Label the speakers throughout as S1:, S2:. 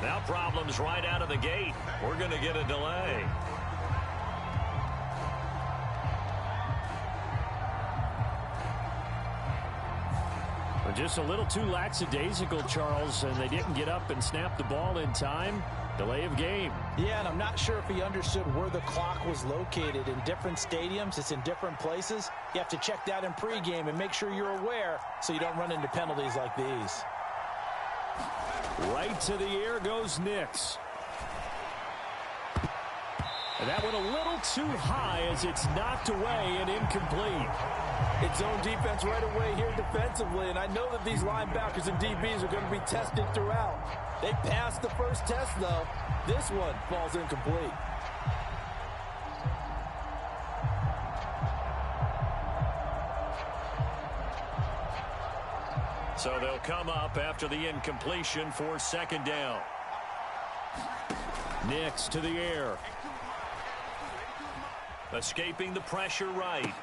S1: Now problems right out of the gate. We're going to get a delay.
S2: Just a little too lackadaisical, Charles, and they didn't get up and snap the ball in time. Delay of game.
S3: Yeah, and I'm not sure if he understood where the clock was located. In different stadiums, it's in different places. You have to check that in pregame and make sure you're aware so you don't run into penalties like these.
S2: Right to the air goes Nix. And that went a little too high as it's knocked away and incomplete.
S3: It's zone defense right away here defensively, and I know that these linebackers and DBs are going to be tested throughout. They passed the first test, though. This one falls incomplete.
S1: So they'll come up after the incompletion for second down.
S2: Nix to the air.
S1: Escaping the pressure right.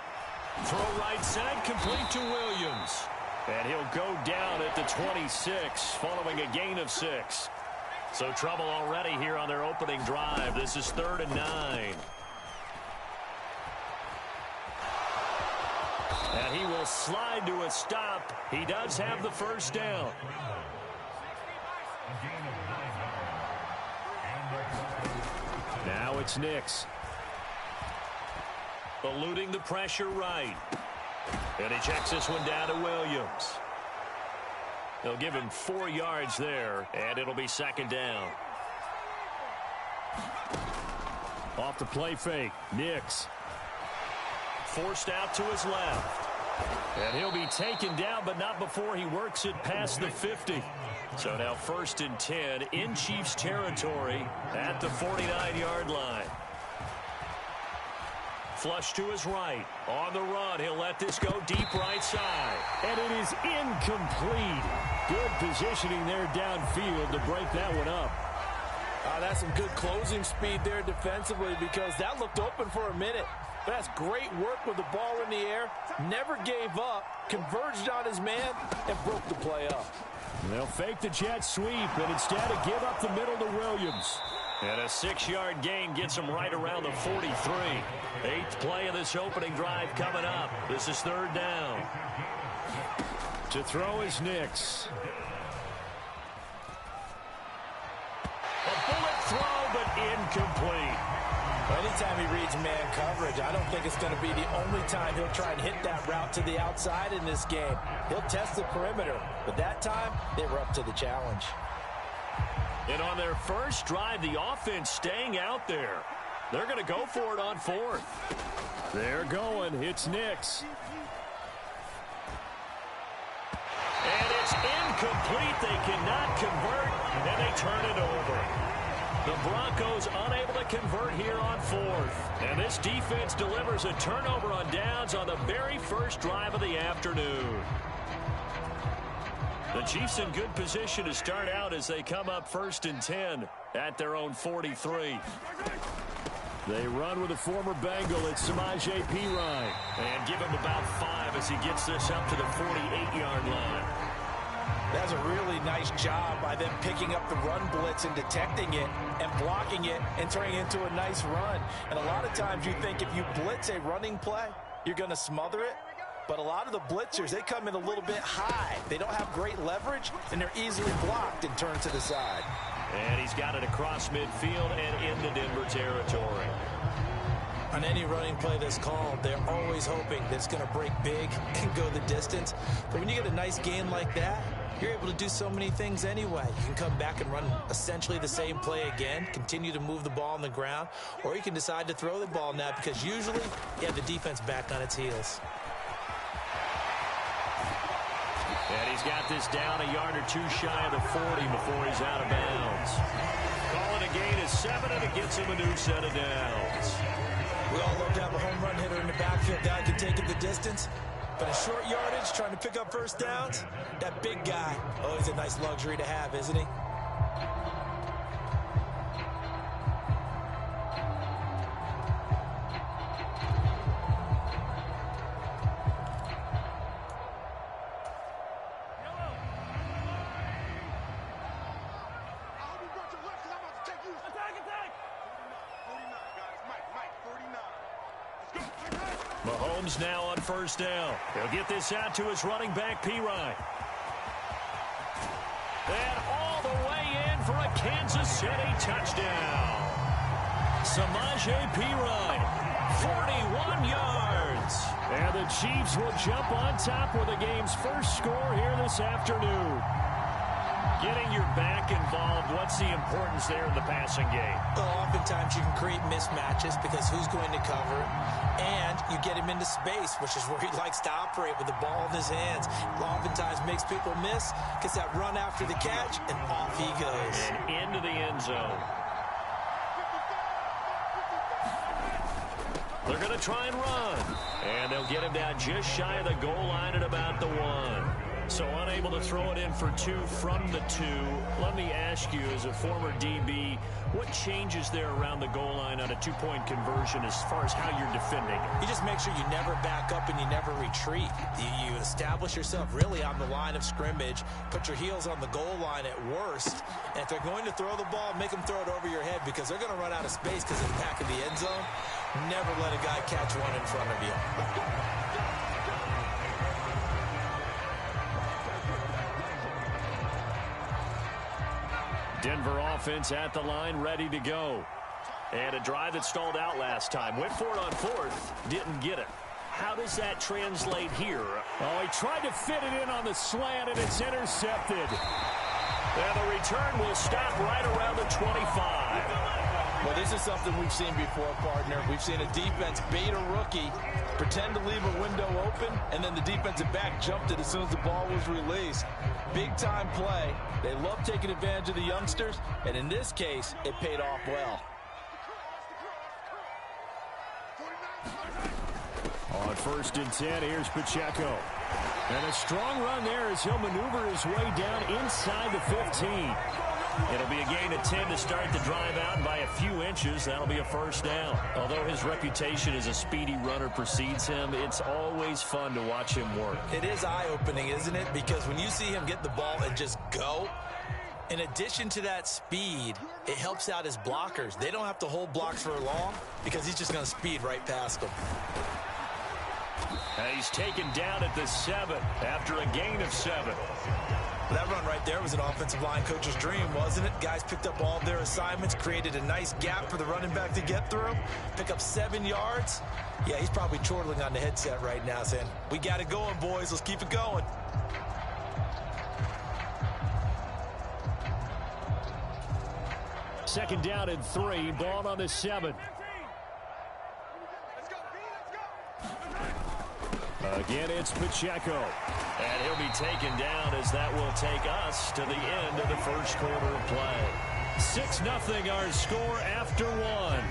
S1: Throw right side, complete to Williams. And he'll go down at the 26 following a gain of 6. So trouble already here on their opening drive. This is 3rd and 9. And he will slide to a stop. He does have the first down.
S2: Now it's Nix.
S1: Eluding the pressure right. And he checks this one down to Williams. They'll give him 4 yards there, and it'll be second down.
S2: Off the play fake, Nix.
S1: Forced out to his left. And he'll be taken down, but not before he works it past the 50. So now 1st and 10 in Chiefs territory at the 49-yard line. Flush to his right. On the run, he'll let this go deep right side.
S2: And it is incomplete. Good positioning there downfield to break that one up.
S3: That's some good closing speed there defensively because that looked open for a minute. That's great work with the ball in the air. Never gave up, converged on his man, and broke the play up.
S2: They'll fake the jet sweep and instead give up the middle to Williams.
S1: And a 6-yard gain gets him right around the 43. 8th play of this opening drive coming up. This is 3rd down.
S2: To throw is Nix.
S1: A bullet throw, but incomplete.
S3: Anytime he reads man coverage, I don't think it's going to be the only time he'll try and hit that route to the outside in this game. He'll test the perimeter, but that time they were up to the challenge.
S1: And on their first drive, the offense staying out there. They're going to go for it on 4th.
S2: They're going. It's Nix.
S1: And it's incomplete. They cannot convert, and they turn it over. The Broncos unable to convert here on 4th. And this defense delivers a turnover on downs on the very first drive of the afternoon. The Chiefs in good position to start out as they come up 1st and 10 at their own 43.
S2: They run with a former Bengal. It's Samaje Perine.
S1: And give him about 5 as he gets this up to the 48-yard line.
S3: That's a really nice job by them picking up the run blitz and detecting it and blocking it and turning it into a nice run. And a lot of times you think if you blitz a running play, you're going to smother it. But a lot of the blitzers, they come in a little bit high. They don't have great leverage, and they're easily blocked and turned to the side.
S1: And he's got it across midfield and into Denver territory.
S3: On any running play that's called, they're always hoping that it's going to break big and go the distance. But when you get a nice game like that, you're able to do so many things anyway. You can come back and run essentially the same play again, continue to move the ball on the ground, or you can decide to throw the ball now because usually you have the defense back on its heels.
S1: And he's got this down a yard or 2 shy of the 40 before he's out of bounds. Calling a gain is 7, and it gets him a new set of downs.
S3: We all love to have a home run hitter in the backfield that can take it the distance. But at short yardage, trying to pick up first downs, that big guy, always a nice luxury to have, isn't he?
S1: Mahomes now on first down. He'll get this out to his running back, Pirine. And all the way in for a Kansas City touchdown. Samaje Pirine, 41 yards. And the Chiefs will jump on top with the game's first score here this afternoon. Getting your back involved, what's the importance there in the passing game?
S3: Well, oftentimes you can create mismatches because who's going to cover it, and you get him into space, which is where he likes to operate with the ball in his hands. Oftentimes makes people miss, gets that run after the catch, and off he goes.
S1: And into the end zone. They're going to try and run. And they'll get him down just shy of the goal line at about the 1. So unable to throw it in for 2 from the 2. Let me ask you, as a former DB, what changes there around the goal line on a 2-point conversion as far as how you're defending?
S3: You just make sure you never back up and you never retreat. You establish yourself really on the line of scrimmage, put your heels on the goal line at worst, and if they're going to throw the ball, make them throw it over your head because they're going to run out of space because of the back of the end zone. Never let a guy catch one in front of you.
S1: Denver offense at the line, ready to go. And a drive that stalled out last time. Went for it on 4th, didn't get it. How does that translate here?
S2: Oh, he tried to fit it in on the slant, and it's intercepted.
S1: And the return will stop right around the 25.
S4: Well, this is something we've seen before, partner. We've seen a defense bait a rookie, pretend to leave a window open, and then the defensive back jumped it as soon as the ball was released. Big-time play. They love taking advantage of the youngsters, and in this case, it paid off well.
S2: On 1st and 10, here's Pacheco. And a strong run there as he'll maneuver his way down inside the 15.
S1: It'll be a gain of 10 to start the drive out by a few inches. That'll be a first down. Although his reputation as a speedy runner precedes him, it's always fun to watch him work.
S3: It is eye-opening, isn't it? Because when you see him get the ball and just go, in addition to that speed, it helps out his blockers. They don't have to hold blocks for long because he's just going to speed right past them.
S1: And he's taken down at the 7 after a gain of 7.
S3: That run right there was an offensive line coach's dream, wasn't it? Guys picked up all their assignments, created a nice gap for the running back to get through, pick up 7 yards. Yeah, he's probably chortling on the headset right now saying, we got it going, boys. Let's keep it going.
S2: Second down and 3, ball on the 7. Again, it's Pacheco.
S1: And he'll be taken down as that will take us to the end of the first quarter of play.
S2: 6-0 our score after 1.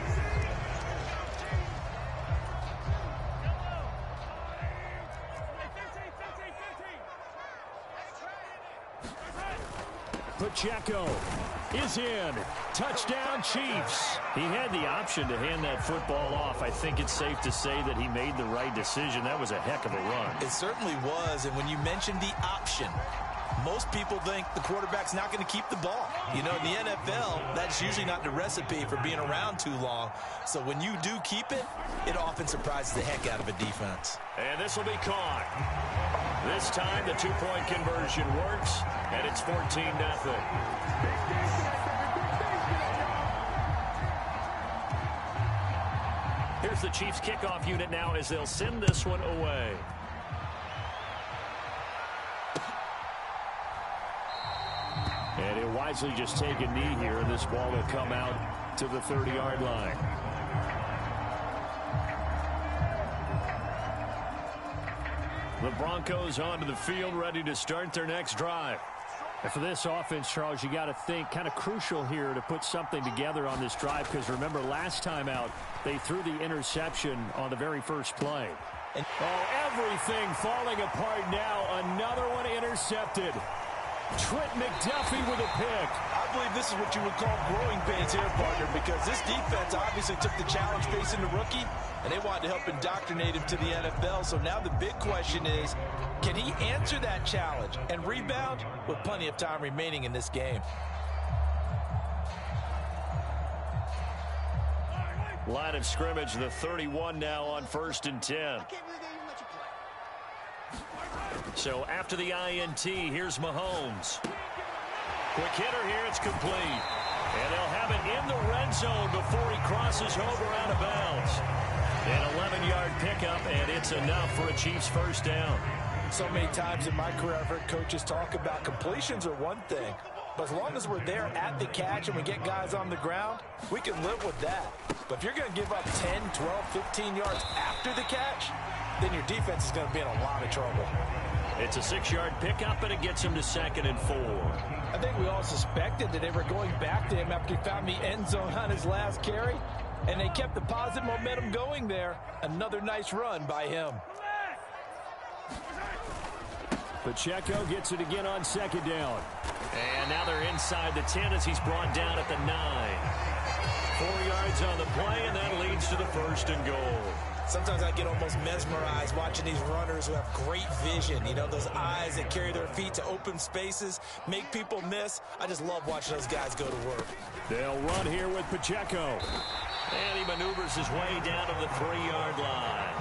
S2: Pacheco is in. Touchdown, Chiefs.
S1: He had the option to hand that football off. I think it's safe to say that he made the right decision. That was a heck of a run.
S3: It certainly was, and when you mentioned the option, most people think the quarterback's not going to keep the ball. You know, in the NFL, that's usually not the recipe for being around too long. So when you do keep it, it often surprises the heck out of a defense.
S1: And this will be caught. This time the 2-point conversion works, and it's 14-0. Here's the Chiefs kickoff unit now as they'll send this one away.
S2: And he'll wisely just take a knee here, and this ball will come out to the 30-yard line.
S1: The Broncos onto the field, ready to start their next drive.
S2: And for this offense, Charles, you got to think kind of crucial here to put something together on this drive, because remember last time out they threw the interception on the very first play.
S3: And
S2: everything falling apart now. Another one intercepted. Trent McDuffie with a pick.
S4: I believe this is what you would call growing pains here, partner, because this defense obviously took the challenge facing the rookie, and they wanted to help indoctrinate him to the NFL. So now the big question is, can he answer that challenge and rebound with plenty of time remaining in this game?
S1: Line of scrimmage, the 31 now on 1st and 10. So after the INT, here's Mahomes. Quick hitter here, it's complete. And they'll have it in the red zone before he crosses over out of bounds. An 11-yard pickup, and it's enough for a Chiefs first down.
S3: So many times in my career, I've heard coaches talk about completions are one thing. But as long as we're there at the catch and we get guys on the ground, we can live with that. But if you're going to give up 10, 12, 15 yards after the catch, then your defense is going to be in a lot of trouble.
S1: It's a 6-yard pickup, and it gets him to 2nd and 4.
S3: I think we all suspected that they were going back to him after he found the end zone on his last carry, and they kept the positive momentum going there. Another nice run by him.
S2: Pacheco gets it again on 2nd down.
S1: And now they're inside the 10 as he's brought down at the 9. 4 yards on the play, and that leads to the 1st and goal.
S3: Sometimes I get almost mesmerized watching these runners who have great vision. You know, those eyes that carry their feet to open spaces, make people miss. I just love watching those guys go to work.
S2: They'll run here with Pacheco.
S1: And he maneuvers his way down to the 3-yard line.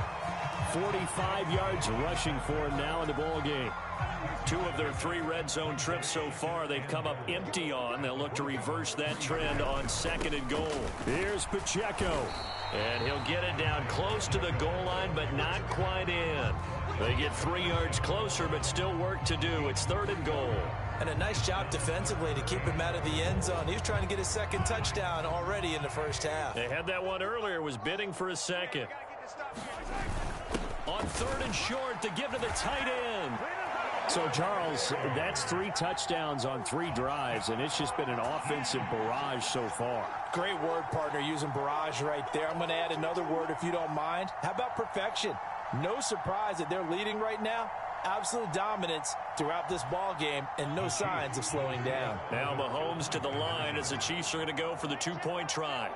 S2: 45 yards rushing for him now in the ball game.
S1: 2 of their 3 red zone trips so far they've come up empty on. They'll look to reverse that trend on 2nd and goal.
S2: Here's Pacheco.
S1: And he'll get it down close to the goal line, but not quite in. They get 3 yards closer, but still work to do. It's 3rd and goal.
S3: And a nice job defensively to keep him out of the end zone. He was trying to get his 2nd touchdown already in the first half.
S1: They had that one earlier, was bidding for a 2nd. On 3rd and short, to give to the tight end.
S2: So, Charles, that's 3 touchdowns on 3 drives, and it's just been an offensive barrage so far.
S3: Great word, partner, using barrage right there. I'm going to add another word if you don't mind. How about perfection? No surprise that they're leading right now. Absolute dominance throughout this ball game and no signs of slowing down.
S1: Now Mahomes to the line as the Chiefs are going to go for the 2-point try.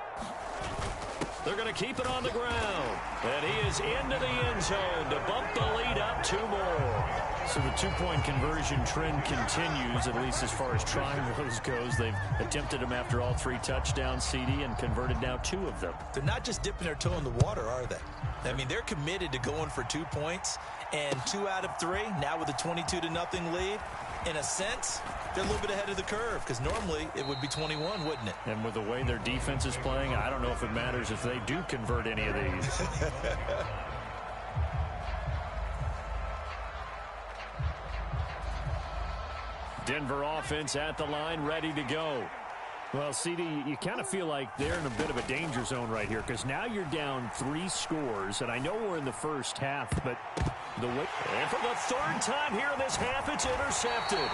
S1: They're going to keep it on the ground. And he is into the end zone to bump the lead up 2 more.
S2: So the 2-point conversion trend continues, at least as far as trying those goes. They've attempted them after all 3 touchdowns, CD, and converted now 2 of them.
S3: They're not just dipping their toe in the water, are they? I mean, they're committed to going for 2 points, and 2 out of 3, now with a 22-0 lead. In a sense, they're a little bit ahead of the curve, because normally it would be 21, wouldn't it?
S2: And with the way their defense is playing, I don't know if it matters if they do convert any of these. Denver offense at the line, ready to go. Well, CD, you kind of feel like they're in a bit of a danger zone right here because now you're down 3 scores, and I know we're in the first half, but the way...
S1: And for the 3rd time here in this half, it's intercepted.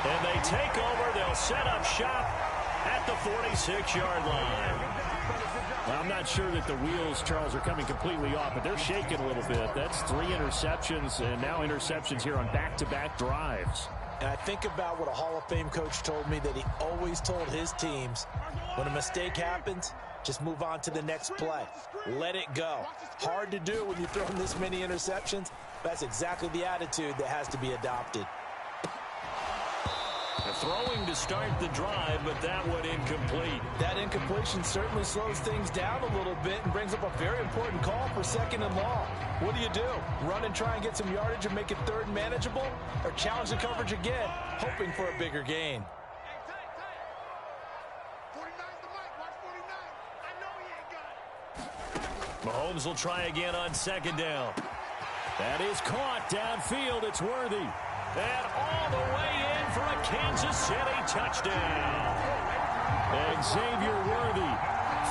S1: And they take over. They'll set up shop at the 46-yard line.
S2: Well, I'm not sure that the wheels, Charles, are coming completely off, but they're shaking a little bit. That's 3 interceptions, and now interceptions here on back-to-back drives.
S3: And I think about what a Hall of Fame coach told me that he always told his teams, when a mistake happens, just move on to the next play. Let it go. Hard to do when you throw in this many interceptions. That's exactly the attitude that has to be adopted.
S1: Throwing to start the drive, but that one incomplete.
S3: That incompletion certainly slows things down a little bit and brings up a very important call for 2nd and long. What do? Run and try and get some yardage and make it 3rd manageable? Or challenge the coverage again, hoping for a bigger gain?
S1: Mahomes will try again on 2nd down.
S2: That is caught downfield. It's Worthy.
S1: And all the way in for a Kansas City touchdown.
S2: Xavier Worthy.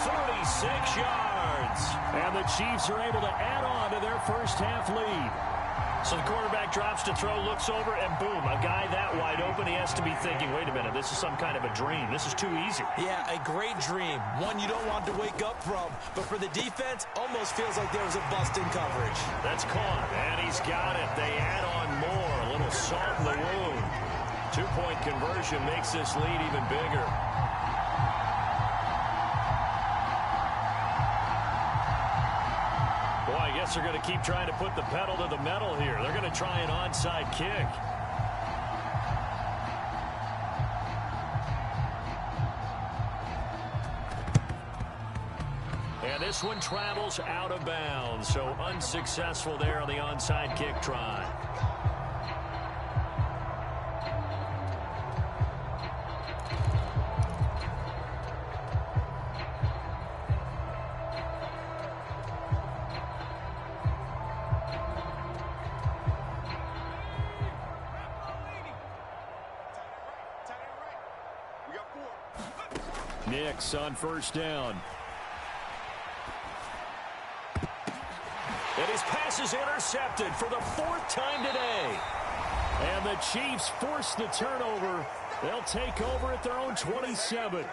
S1: 36 yards.
S2: And the Chiefs are able to add on to their first half lead.
S1: So the quarterback drops to throw, looks over, and boom, a guy that wide open, he has to be thinking, wait a minute, this is some kind of a dream. This is too easy.
S3: Yeah, a great dream. One you don't want to wake up from. But for the defense, almost feels like there was a bust in coverage.
S1: That's caught, and he's got it. They add on more, a little salt in the wound. 2-point conversion makes this lead even bigger. They're going to keep trying to put the pedal to the metal here. They're going to try an onside kick. And And this one travels out of bounds, so unsuccessful there on the onside kick try.
S2: Nix on first down.
S1: And his pass is intercepted for the 4th time today.
S2: And the Chiefs force the turnover. They'll take over at their own 27.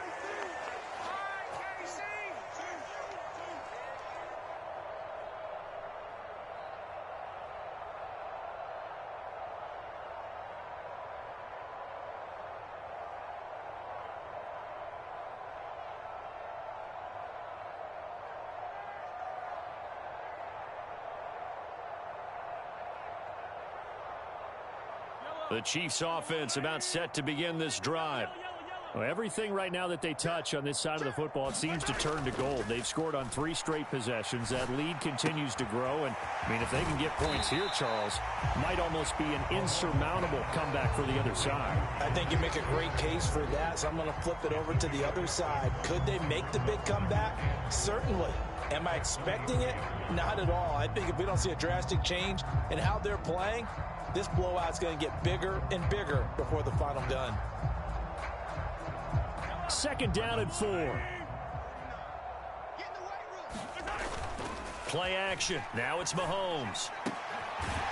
S1: The Chiefs offense about set to begin this drive.
S2: Well, everything right now that they touch on this side of the football, it seems to turn to gold. They've scored on 3 straight possessions. That lead continues to grow. And, I mean, if they can get points here, Charles, might almost be an insurmountable comeback for the other side.
S3: I think you make a great case for that, so I'm going to flip it over to the other side. Could they make the big comeback? Certainly. Am I expecting it? Not at all. I think if we don't see a drastic change in how they're playing, this blowout's going to get bigger and bigger before the final gun.
S2: 2nd down and 4.
S1: Play action. Now it's Mahomes.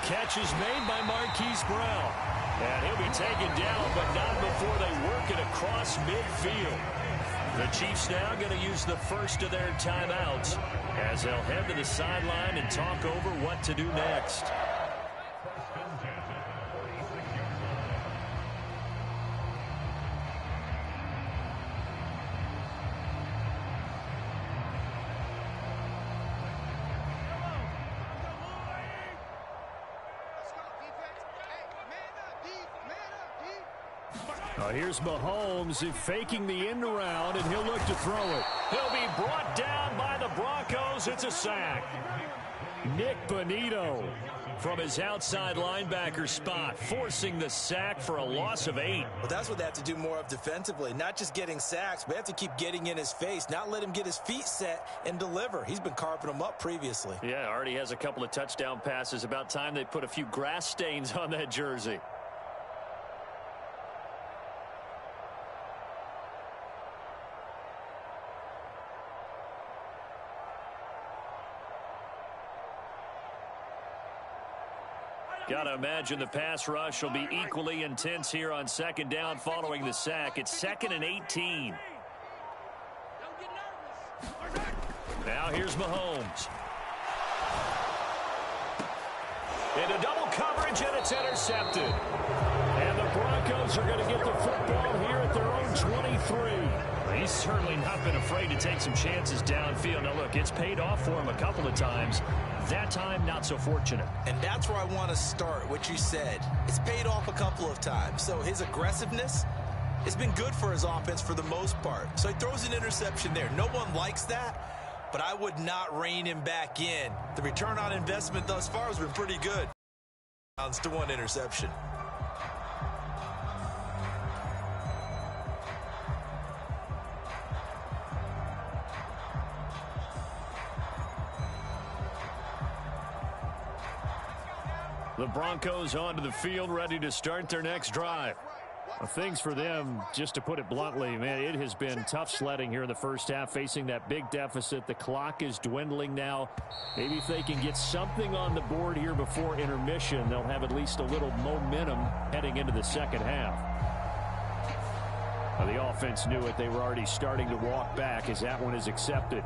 S1: Catch is made by Marquise Brown. And he'll be taken down, but not before they work it across midfield. The Chiefs now going to use the first of their timeouts as they'll head to the sideline and talk over what to do next.
S2: Here's Mahomes faking the end around, and he'll look to throw it.
S1: He'll be brought down by the Broncos. It's a sack.
S2: Nick Bonito
S1: from his outside linebacker spot, forcing the sack for a loss of 8.
S3: Well, that's what they have to do more of defensively. Not just getting sacks, but they have to keep getting in his face, not let him get his feet set and deliver. He's been carving them up previously.
S1: Yeah, already has a couple of touchdown passes. About time they put a few grass stains on that jersey. Got to imagine the pass rush will be equally intense here on 2nd down following the sack. It's 2nd and 18. Now here's Mahomes. Into double coverage, and it's intercepted.
S2: And the Broncos are going to get the football here at their own 23.
S1: He's certainly not been afraid to take some chances downfield. Now, look, it's paid off for him a couple of times. That time, not so fortunate.
S3: And that's where I want to start, what you said. It's paid off a couple of times. So his aggressiveness has been good for his offense for the most part. So he throws an interception there. No one likes that, but I would not rein him back in. The return on investment thus far has been pretty good. To 1 interception.
S1: The Broncos onto the field, ready to start their next drive.
S2: Well, things for them, just to put it bluntly, man, it has been tough sledding here in the first half, facing that big deficit. The clock is dwindling now. Maybe if they can get something on the board here before intermission, they'll have at least a little momentum heading into the second half. Well, the offense knew it. They were already starting to walk back as that one is accepted.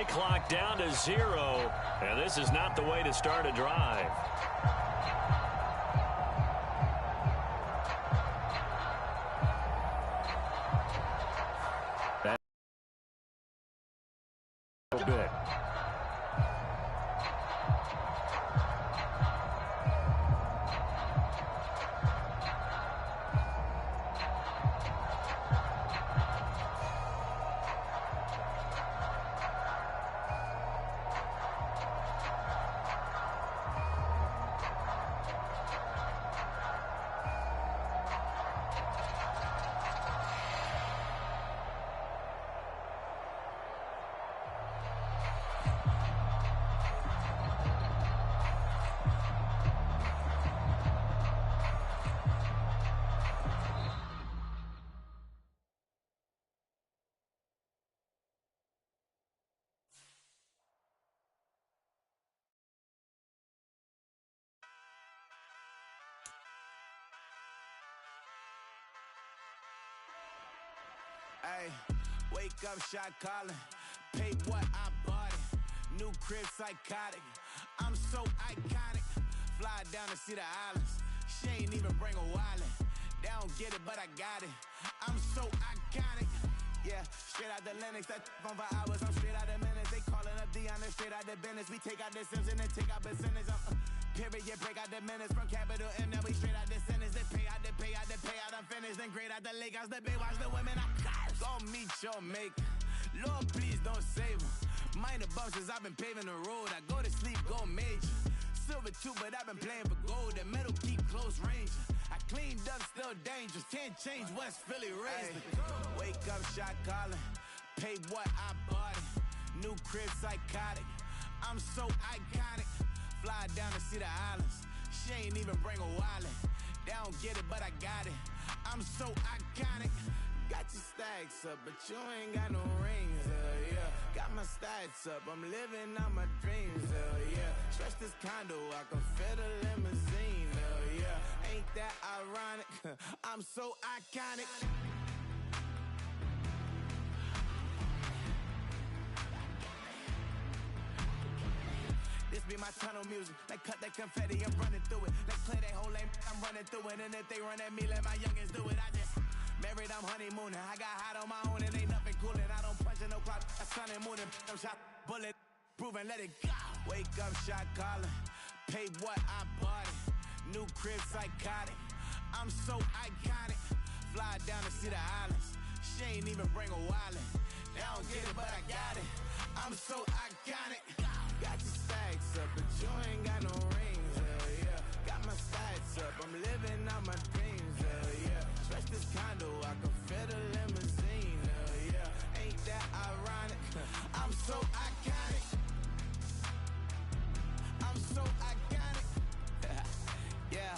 S1: Play clock down to 0, and this is not the way to start a drive.
S2: A bit.
S5: Ay, wake up, shot calling. Pay what I bought it. New crib, psychotic. I'm so iconic. Fly down to see the islands. She ain't even bring a wallet. They don't get it, but I got it. I'm so iconic. Yeah, straight out the Lennox. That phone for hours. I'm straight out the minutes. They calling up Dion, straight out the business. We take out the Sims and then take out percentage. Period, break out the minutes from capital M. Now we straight out the sentence. They pay out the payout. I'm finished. Then grade out the Lakers. The Bay watch the women. I gon' meet your maker. Lord, please don't save them. Minor bumps as I've been paving the road. I go to sleep, go major. Silver too, but I've been playing for gold. The metal keep close range. I cleaned up, still dangerous. Can't change West Philly raised. Wake up, shot calling. Pay what I bought it. New crib, psychotic. I'm so iconic. Fly down to see the islands. She ain't even bring a wallet. They don't get it, but I got it. I'm so iconic. Got your stacks up, but you ain't got no rings, yeah. Got my stats up, I'm living out my dreams, yeah. Stretch this condo, I can fit a limousine, yeah. Ain't that ironic? I'm so iconic. This be my tunnel music. They cut that confetti, I'm running through it. They clear that whole lane, I'm running through it. And if they run at me, let my youngins do it. I just married, I'm honeymooning. I got hot on my own and ain't nothing coolin'. I don't punch in no clock, I sun and moonin'. I'm shot, bullet, proven, let it go. Wake up, shot calling. Pay what I bought it. New crib, psychotic. I'm so iconic. Fly down to see the islands. She ain't even bring a wallet. They don't get it, but I got it. I'm so iconic. Got your stacks up, but you ain't got no rings, yeah. Got my stats up, I'm living out my dreams, yeah. Stretch this condo, I can fit a limousine, yeah. Ain't that ironic? I'm so iconic. I'm so iconic. Yeah,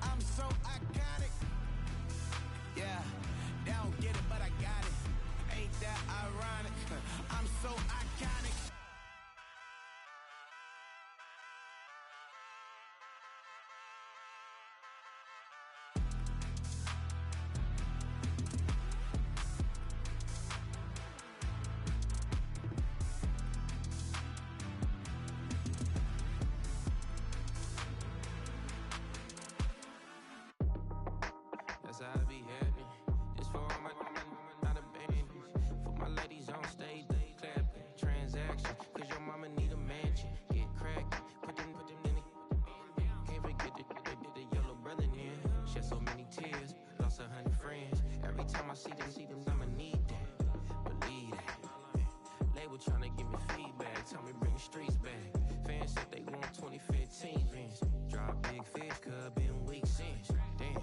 S5: I'm so iconic. Yeah, they don't get it, but I got it. Ain't that ironic? I'm so iconic.
S6: That's how I be happy. This for all my not abandoned. For my ladies on stage, they clapping. Transaction, cause your mama need a mansion. Get cracked, put them in the. Can't forget the yellow brother in. Shed so many tears, lost 100 friends. Every time I see them, I'ma need that. Believe that. Label tryna give me feedback, tell me bring the streets back. Fans said they want 2015 Vince. Drop big fish, cuz been weeks since. Damn.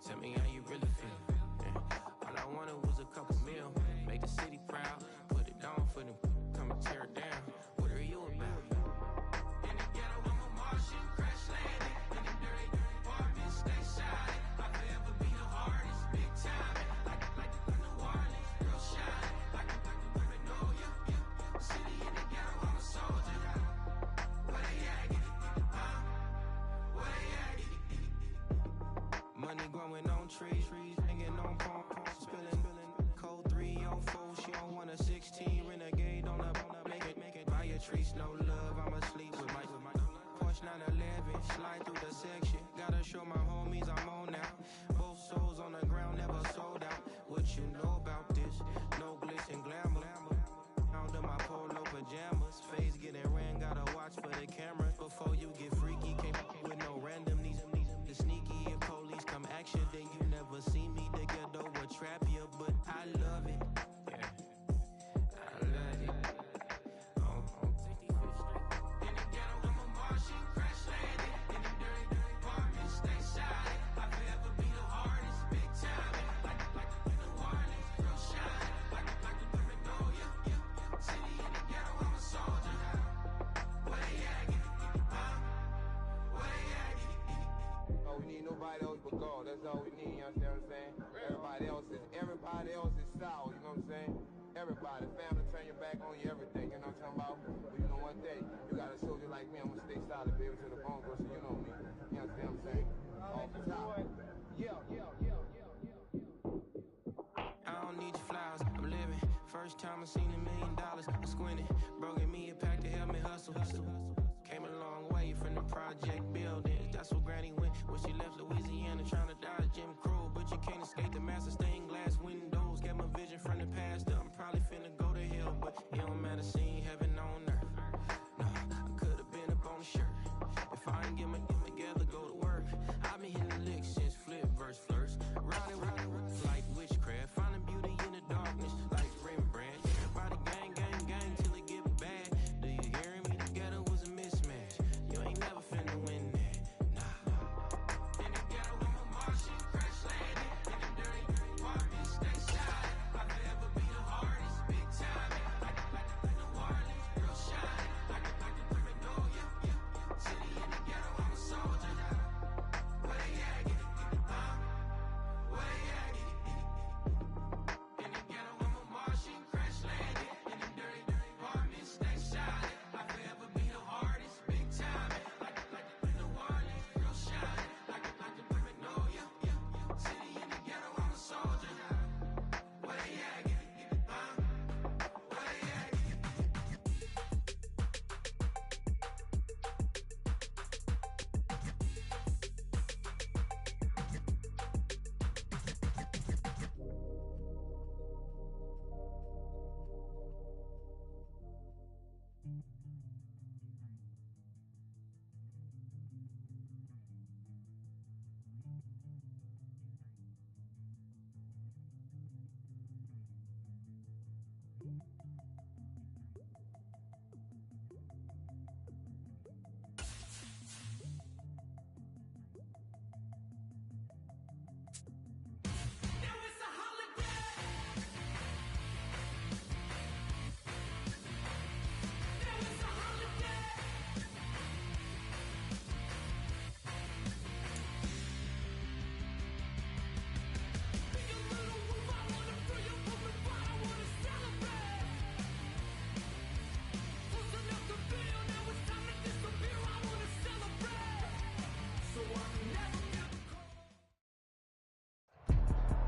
S6: Tell me how you really feel. Yeah. All I wanted was a couple mil. Make the city proud. Put it down for them. Come and tear it down. What are you about? In the ghetto, I'm a Martian. Crash landing. In the dirty apartments, stay shining. I forever be the hardest. Big time. Like the New Orleans. Girl shine. Like the women know you. show my homies I'm on now. Both souls on the ground, never sold out. What you know about this? No glitz and glamour. Under my polo pajamas. Face getting ran, gotta watch for the cameras. Before you get freaky, came with no random. These the sneaky. If police come action, then you never see me. The ghetto will trap you, but I love it. Yeah, I love it.
S7: Nobody else but God. That's all we need, you understand what I'm saying? Everybody else is sour, you know what I'm saying? Everybody, family, turn your back on you, everything, you know what I'm talking about? But you know one thing, you got a soldier like me, I'm gonna stay solid, baby, to the bone, bro, so you know me. You understand what I'm saying? Off the top. Yeah.
S6: I don't need your flowers, I'm living. First time I seen $1 million, I'm squinting. Bro, give me a pack to help me hustle. Came a long way from the project buildings. That's where Granny went when she left Louisiana, trying to dodge Jim Crow. But you can't escape the master stained glass windows. Got my vision from the past. I'm probably finna go to hell, but it don't matter, seeing heaven on earth. No, I could have been up on the shirt. If I ain't get my together, go to work. I've been hitting the licks since flip verse first. Round and round like witchcraft, finding beauty in the darkness like Rembrandt. Everybody gang till it get bad. Do you hear me? Together was a mismatch. You ain't never finna win that. Nah. In the ghetto with my Martian crash landing. In the dirty apartments, stay silent. I forever be the hardest, big time. Like New Orleans, real shine. Like the criminal, yeah. City in the ghetto, I'm a soldier now. Where they at? Get it, where they at? In the ghetto with my Martian crash landing. In the dirty apartments, stay silent. I forever be the hardest, big time. Like New Orleans, real shine. Like the criminal, yeah. City in the ghetto, I'm a soldier now. Where they at? Get it, where they at?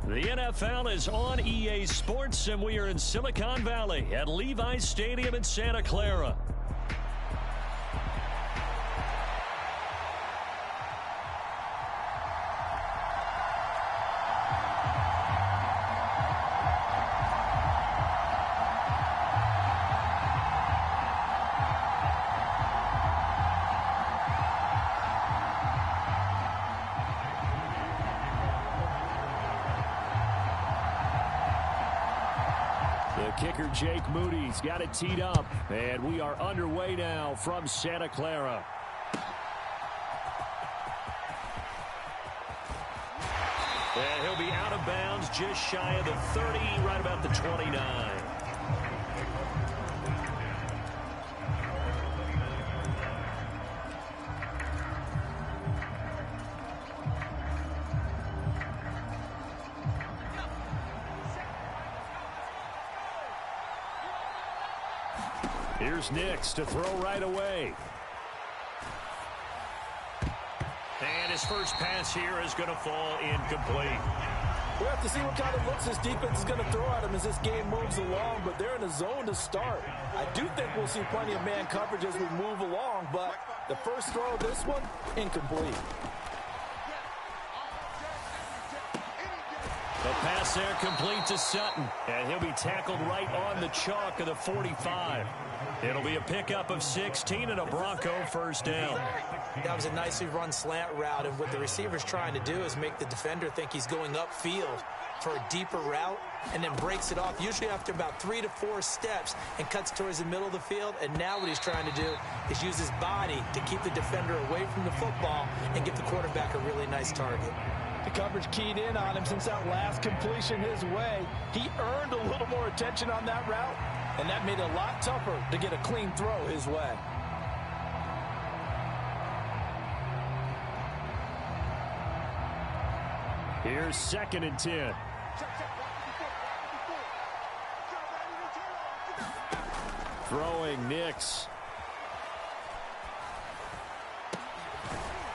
S1: The NFL is on EA Sports, and we are in Silicon Valley at Levi's Stadium in Santa Clara. Kicker Jake Moody's got it teed up, and we are underway now from Santa Clara. And he'll be out of bounds just shy of the 30, right about the 29. Here's Nix to throw right away. And his first pass here is going to fall incomplete.
S3: We'll have to see what kind of looks this defense is going to throw at him as this game moves along, but they're in a zone to start. I do think we'll see plenty of man coverage as we move along, but the first throw of this one, incomplete.
S2: The pass there complete to Sutton, and he'll be tackled right on the chalk of the 45. It'll be a pickup of 16 and a Bronco first down.
S3: That was a nicely run slant route, and what the receiver's trying to do is make the defender think he's going upfield for a deeper route and then breaks it off, usually after about 3 to 4 steps, and cuts towards the middle of the field. And now what he's trying to do is use his body to keep the defender away from the football and give the quarterback a really nice target.
S4: The coverage keyed in on him since that last completion his way. He earned a little more attention on that route, and that made it a lot tougher to get a clean throw his way.
S2: Here's 2nd and 10. Throwing Nix.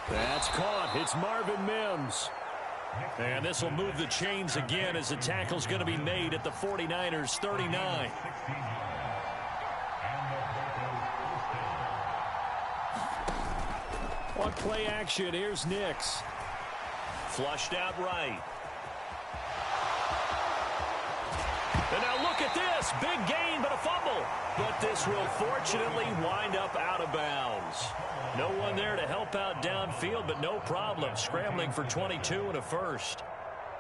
S2: That's caught. It's Marvin Mims. And this will move the chains again as the tackle's going to be made at the 49ers 39. On play action, here's Nix. Flushed out right. And now look at this. Big gain, but a fumble. But this will fortunately wind up out of bounds. No one there to help out downfield, but no problem. Scrambling for 22 and a first.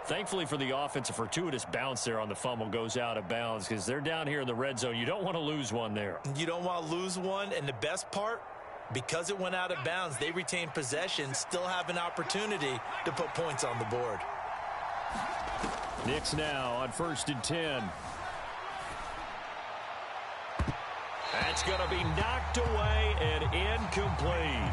S2: Thankfully for the offense, a fortuitous bounce there on the fumble goes out of bounds because they're down here in the red zone. You don't want to lose one there.
S3: You don't want to lose one, and the best part, because it went out of bounds, they retain possession, still have an opportunity to put points on the board.
S2: Nix now on 1st and 10. That's going to be knocked away and incomplete.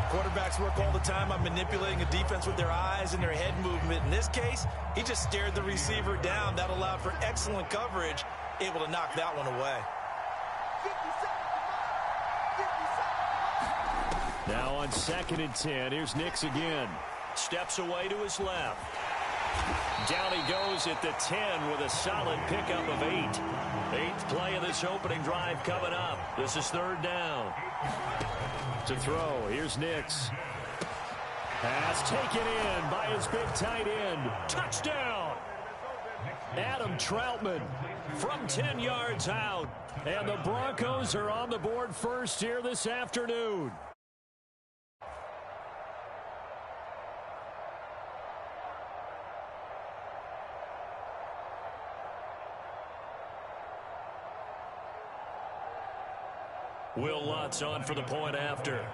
S3: Quarterbacks work all the time on manipulating a defense with their eyes and their head movement. In this case, he just stared the receiver down. That allowed for excellent coverage, able to knock that one away.
S2: Now on 2nd and 10, here's Nix again. Steps away to his left. Down he goes at the 10 with a solid pickup of 8. 8th play of this opening drive coming up. This is 3rd down. To throw, here's Nix. Pass taken in by his big tight end. Touchdown! Adam Troutman from 10 yards out. And the Broncos are on the board first here this afternoon. Will Lutz on for the point after.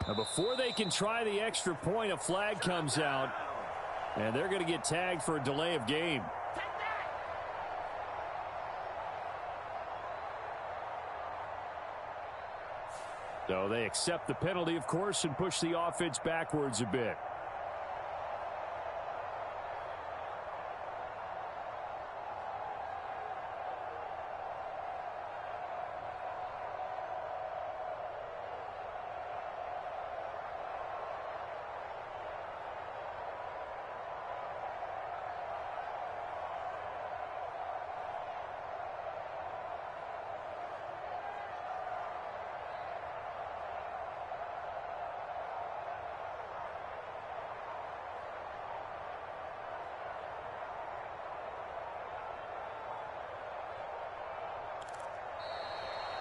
S2: Now before they can try the extra point, a flag comes out, and they're going to get tagged for a delay of game. So they accept the penalty, of course, and push the offense backwards a bit.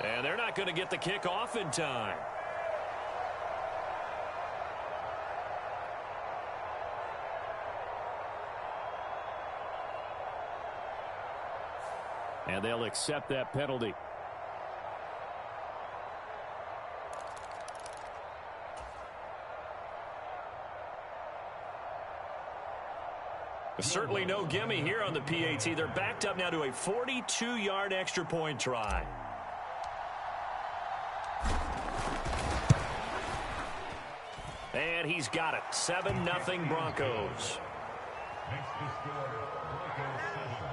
S2: And they're not going to get the kick off in time. And they'll accept that penalty. Certainly no gimme here on the PAT. They're backed up now to a 42-yard extra point try.
S1: And he's got it. 7-0 Broncos.
S8: Makes the score Broncos 7,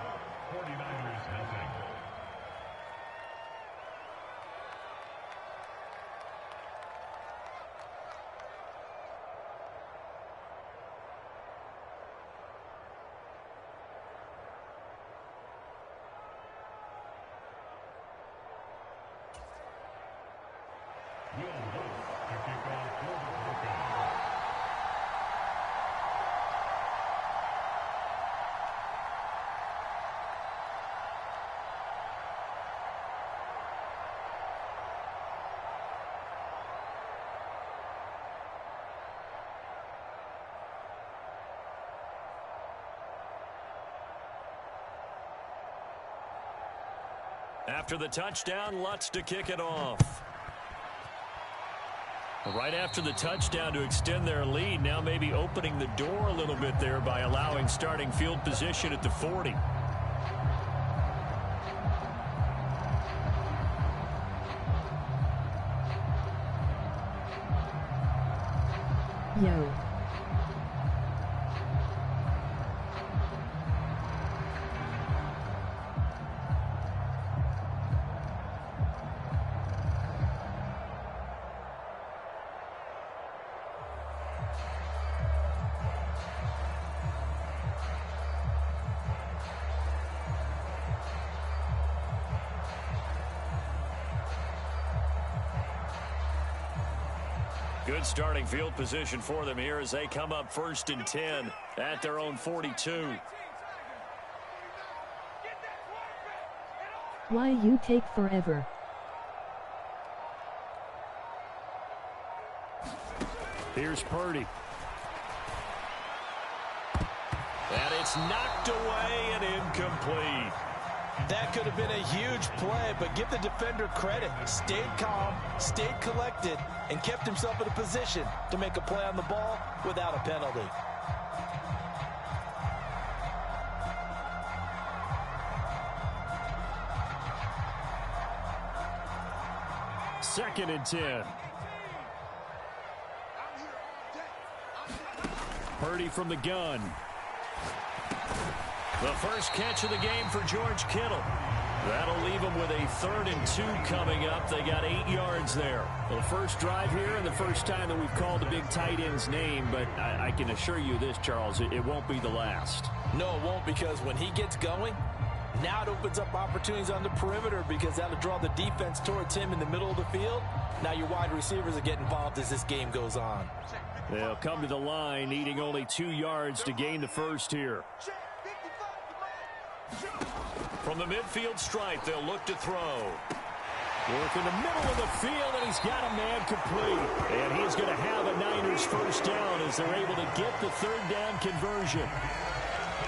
S8: 49ers nothing. Will Lutz to kick off for the Broncos.
S1: After the touchdown, Lutz to kick it off. Right after the touchdown to extend their lead, now maybe opening the door a little bit there by allowing starting field position at the 40.
S9: Yo.
S1: Good starting field position for them here as they come up 1st and 10 at their own 42.
S9: Why you take forever?
S2: Here's Purdy.
S1: And it's knocked away and incomplete.
S3: That could have been a huge play, but give the defender credit. Stayed calm, stayed collected, and kept himself in a position to make a play on the ball without a penalty.
S2: Second and 10. Purdy from the gun.
S1: The first catch of the game for George Kittle. That'll leave them with a 3rd and 2 coming up. They got 8 yards there.
S2: Well, the first drive here and the first time that we've called the big tight end's name, but I can assure you this, Charles, it won't be the last.
S3: No, it won't, because when he gets going, now it opens up opportunities on the perimeter because that'll draw the defense towards him in the middle of the field. Now your wide receivers are getting involved as this game goes on.
S2: They'll come to the line, needing only 2 yards to gain the first here.
S1: From the midfield stripe, they'll look to throw.
S2: Work in the middle of the field, and he's got a man complete. And he's going to have a Niners first down as they're able to get the 3rd down conversion.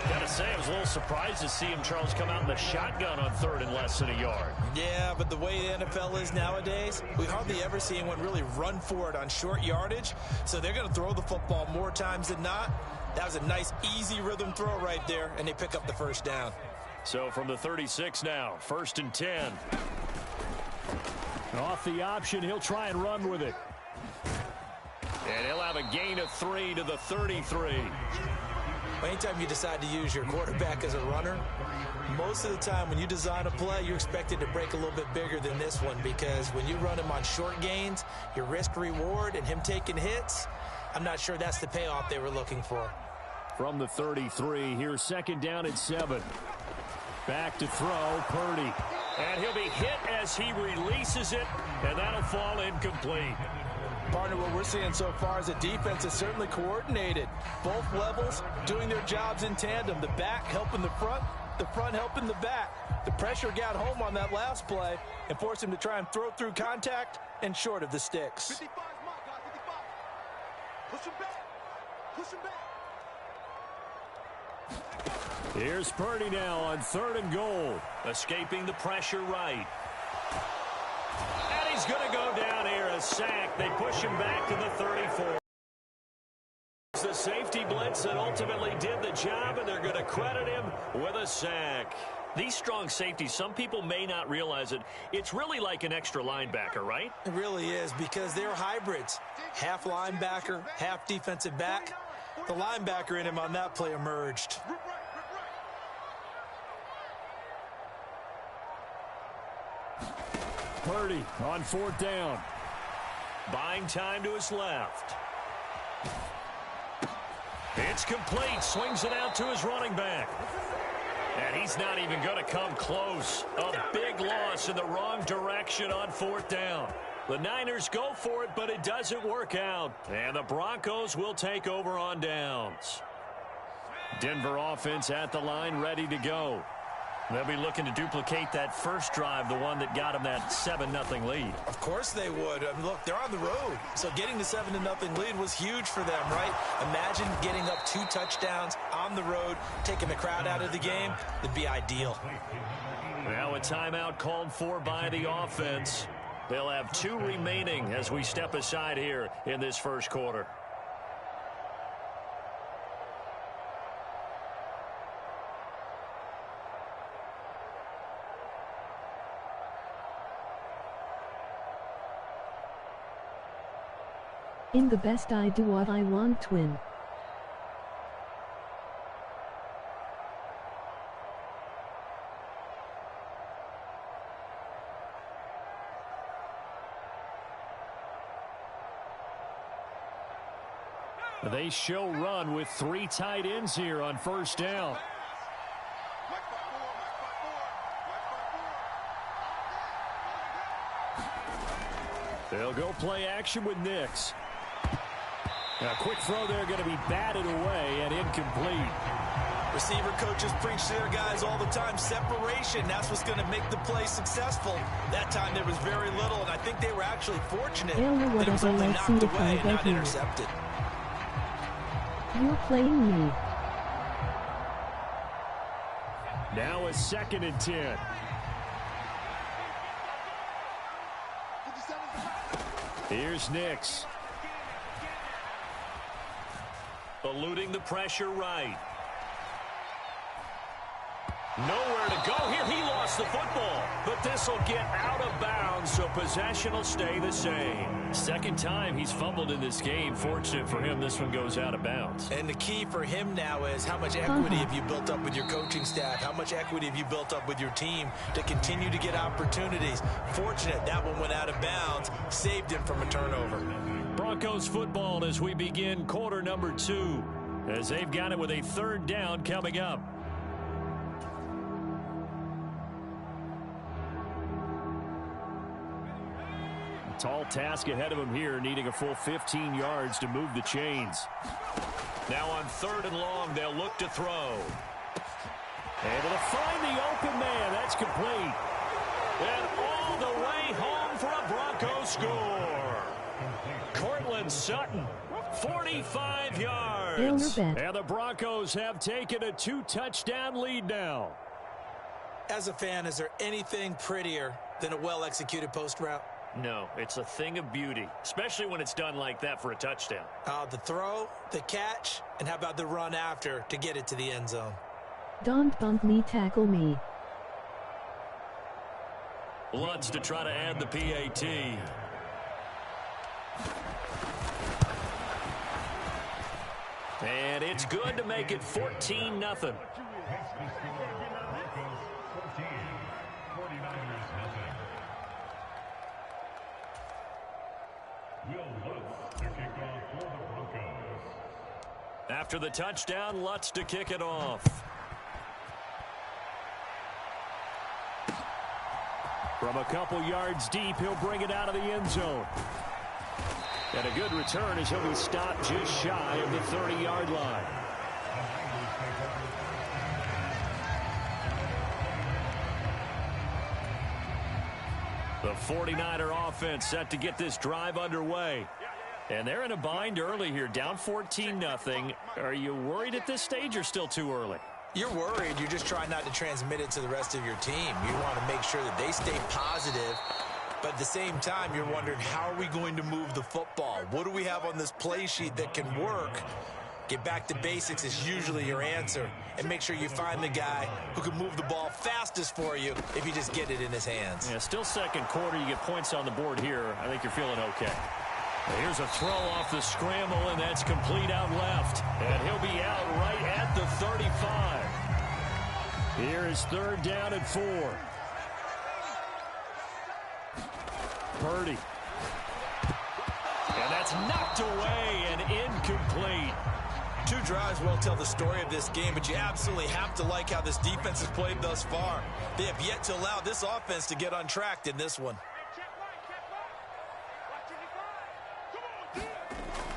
S1: Gotta say, I was a little surprised to see him, Charles, come out in the shotgun on 3rd and less than a yard.
S3: Yeah, but the way the NFL is nowadays, we hardly ever see anyone really run for it on short yardage. So they're going to throw the football more times than not. That was a nice, easy rhythm throw right there, and they pick up the first down.
S1: So from the 36 now, 1st and 10.
S2: Off the option, he'll try and run with it.
S1: And he'll have a gain of 3 to the 33.
S3: Anytime you decide to use your quarterback as a runner, most of the time when you design a play, you're expected to break a little bit bigger than this one, because when you run him on short gains, your risk-reward and him taking hits, I'm not sure that's the payoff they were looking for.
S2: From the 33, here's 2nd down and 7. Back to throw, Purdy.
S1: And he'll be hit as he releases it, and that'll fall incomplete.
S3: Partner, what we're seeing so far is the defense is certainly coordinated. Both levels doing their jobs in tandem. The back helping the front helping the back. The pressure got home on that last play and forced him to try and throw through contact and short of the sticks.
S7: 55 is my guy, 55. Push him back. Push him back.
S2: Here's Purdy now on 3rd and goal.
S1: Escaping the pressure right. And he's going to go down here, a sack. They push him back to the 34. It's the safety blitz that ultimately did the job, and they're going to credit him with a sack. These strong safeties, some people may not realize it. It's really like an extra linebacker, right?
S3: It really is, because they're hybrids. Half linebacker, half defensive back. The linebacker in him on that play emerged.
S2: Purdy on 4th down.
S1: Buying time to his left. It's complete. Swings it out to his running back. And he's not even going to come close. A big loss in the wrong direction on 4th down. The Niners go for it, but it doesn't work out. And the Broncos will take over on downs. Denver offense at the line, ready to go. They'll be looking to duplicate that first drive, the one that got them that 7-0 lead.
S3: Of course they would. I mean, look, they're on the road. So getting the 7-0 lead was huge for them, right? Imagine getting up 2 touchdowns on the road, taking the crowd out of the game. It'd be ideal.
S1: Now a timeout called for by the offense. They'll have 2 remaining as we step aside here in this first quarter.
S9: In the best I do what I want twin.
S2: They show run with 3 tight ends here on 1st down. They'll go play action with Nix. A quick throw there, going to be batted away and incomplete.
S3: Receiver coaches preach to their guys all the time. Separation, that's what's going to make the play successful. That time there was very little, and I think they were actually fortunate that it was only knocked away and not intercepted.
S9: You're playing me.
S2: Now a 2nd and 10. Here's Nix.
S1: Eluding the pressure right. Nowhere to go here. He lost the football. But this will get out of bounds, so possession will stay the same.
S2: Second time he's fumbled in this game. Fortunate for him, this one goes out of bounds.
S3: And the key for him now is how much equity have you built up with your coaching staff? How much equity have you built up with your team to continue to get opportunities? Fortunate that one went out of bounds, saved him from a turnover.
S2: Broncos football as we begin quarter number 2, as they've got it with a 3rd down coming up. Tall task ahead of him here, needing a full 15 yards to move the chains.
S1: Now on 3rd and long, they'll look to throw.
S2: Able to find the open man. That's complete.
S1: And all the way home for a Broncos score. Cortland Sutton, 45 yards.
S2: And the Broncos have taken a 2-touchdown lead now.
S3: As a fan, is there anything prettier than a well-executed post route?
S1: No, it's a thing of beauty, especially when it's done like that for a touchdown.
S3: The throw, the catch, and how about the run after to get it to the end zone?
S9: Don't bump me, tackle me.
S1: Lutz to try to add the PAT. And it's good to make it 14-0. After the touchdown, Lutz to kick it off.
S2: From a couple yards deep, he'll bring it out of the end zone. And a good return as he'll be stopped just shy of the 30-yard line. The 49er offense set to get this drive underway. And they're in a bind early here, down 14-0. Are you worried at this stage or still too early?
S3: You're worried. You're just trying not to transmit it to the rest of your team. You want to make sure that they stay positive. But at the same time, you're wondering, how are we going to move the football? What do we have on this play sheet that can work? Get back to basics is usually your answer. And make sure you find the guy who can move the ball fastest for you if you just get it in his hands.
S2: Yeah, still second quarter. You get points on the board here. I think you're feeling okay. Here's a throw off the scramble, and that's complete out left. And he'll be out right at the 35. Here is third down and 4. Purdy. And that's knocked away and incomplete.
S3: 2 drives will tell the story of this game, but you absolutely have to like how this defense has played thus far. They have yet to allow this offense to get untracked in this one.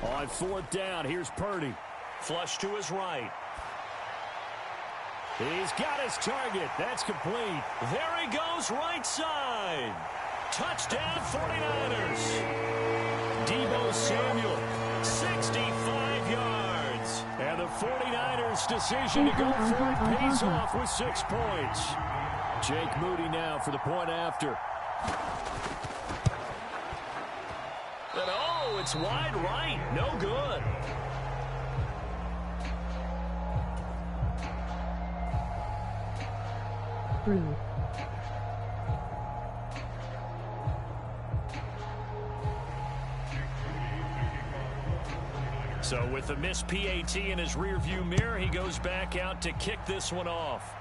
S2: On fourth down, here's Purdy.
S1: Flush to his right.
S2: He's got his target. That's complete.
S1: There he goes, right side. Touchdown, 49ers. Deebo Samuel, 65 yards.
S2: And the 49ers' decision to go for it pays off with 6 points. Jake Moody now for the point after.
S1: And oh, it's wide right. No good.
S9: Brew.
S1: So with the missed PAT in his rearview mirror, he goes back out to kick this one off.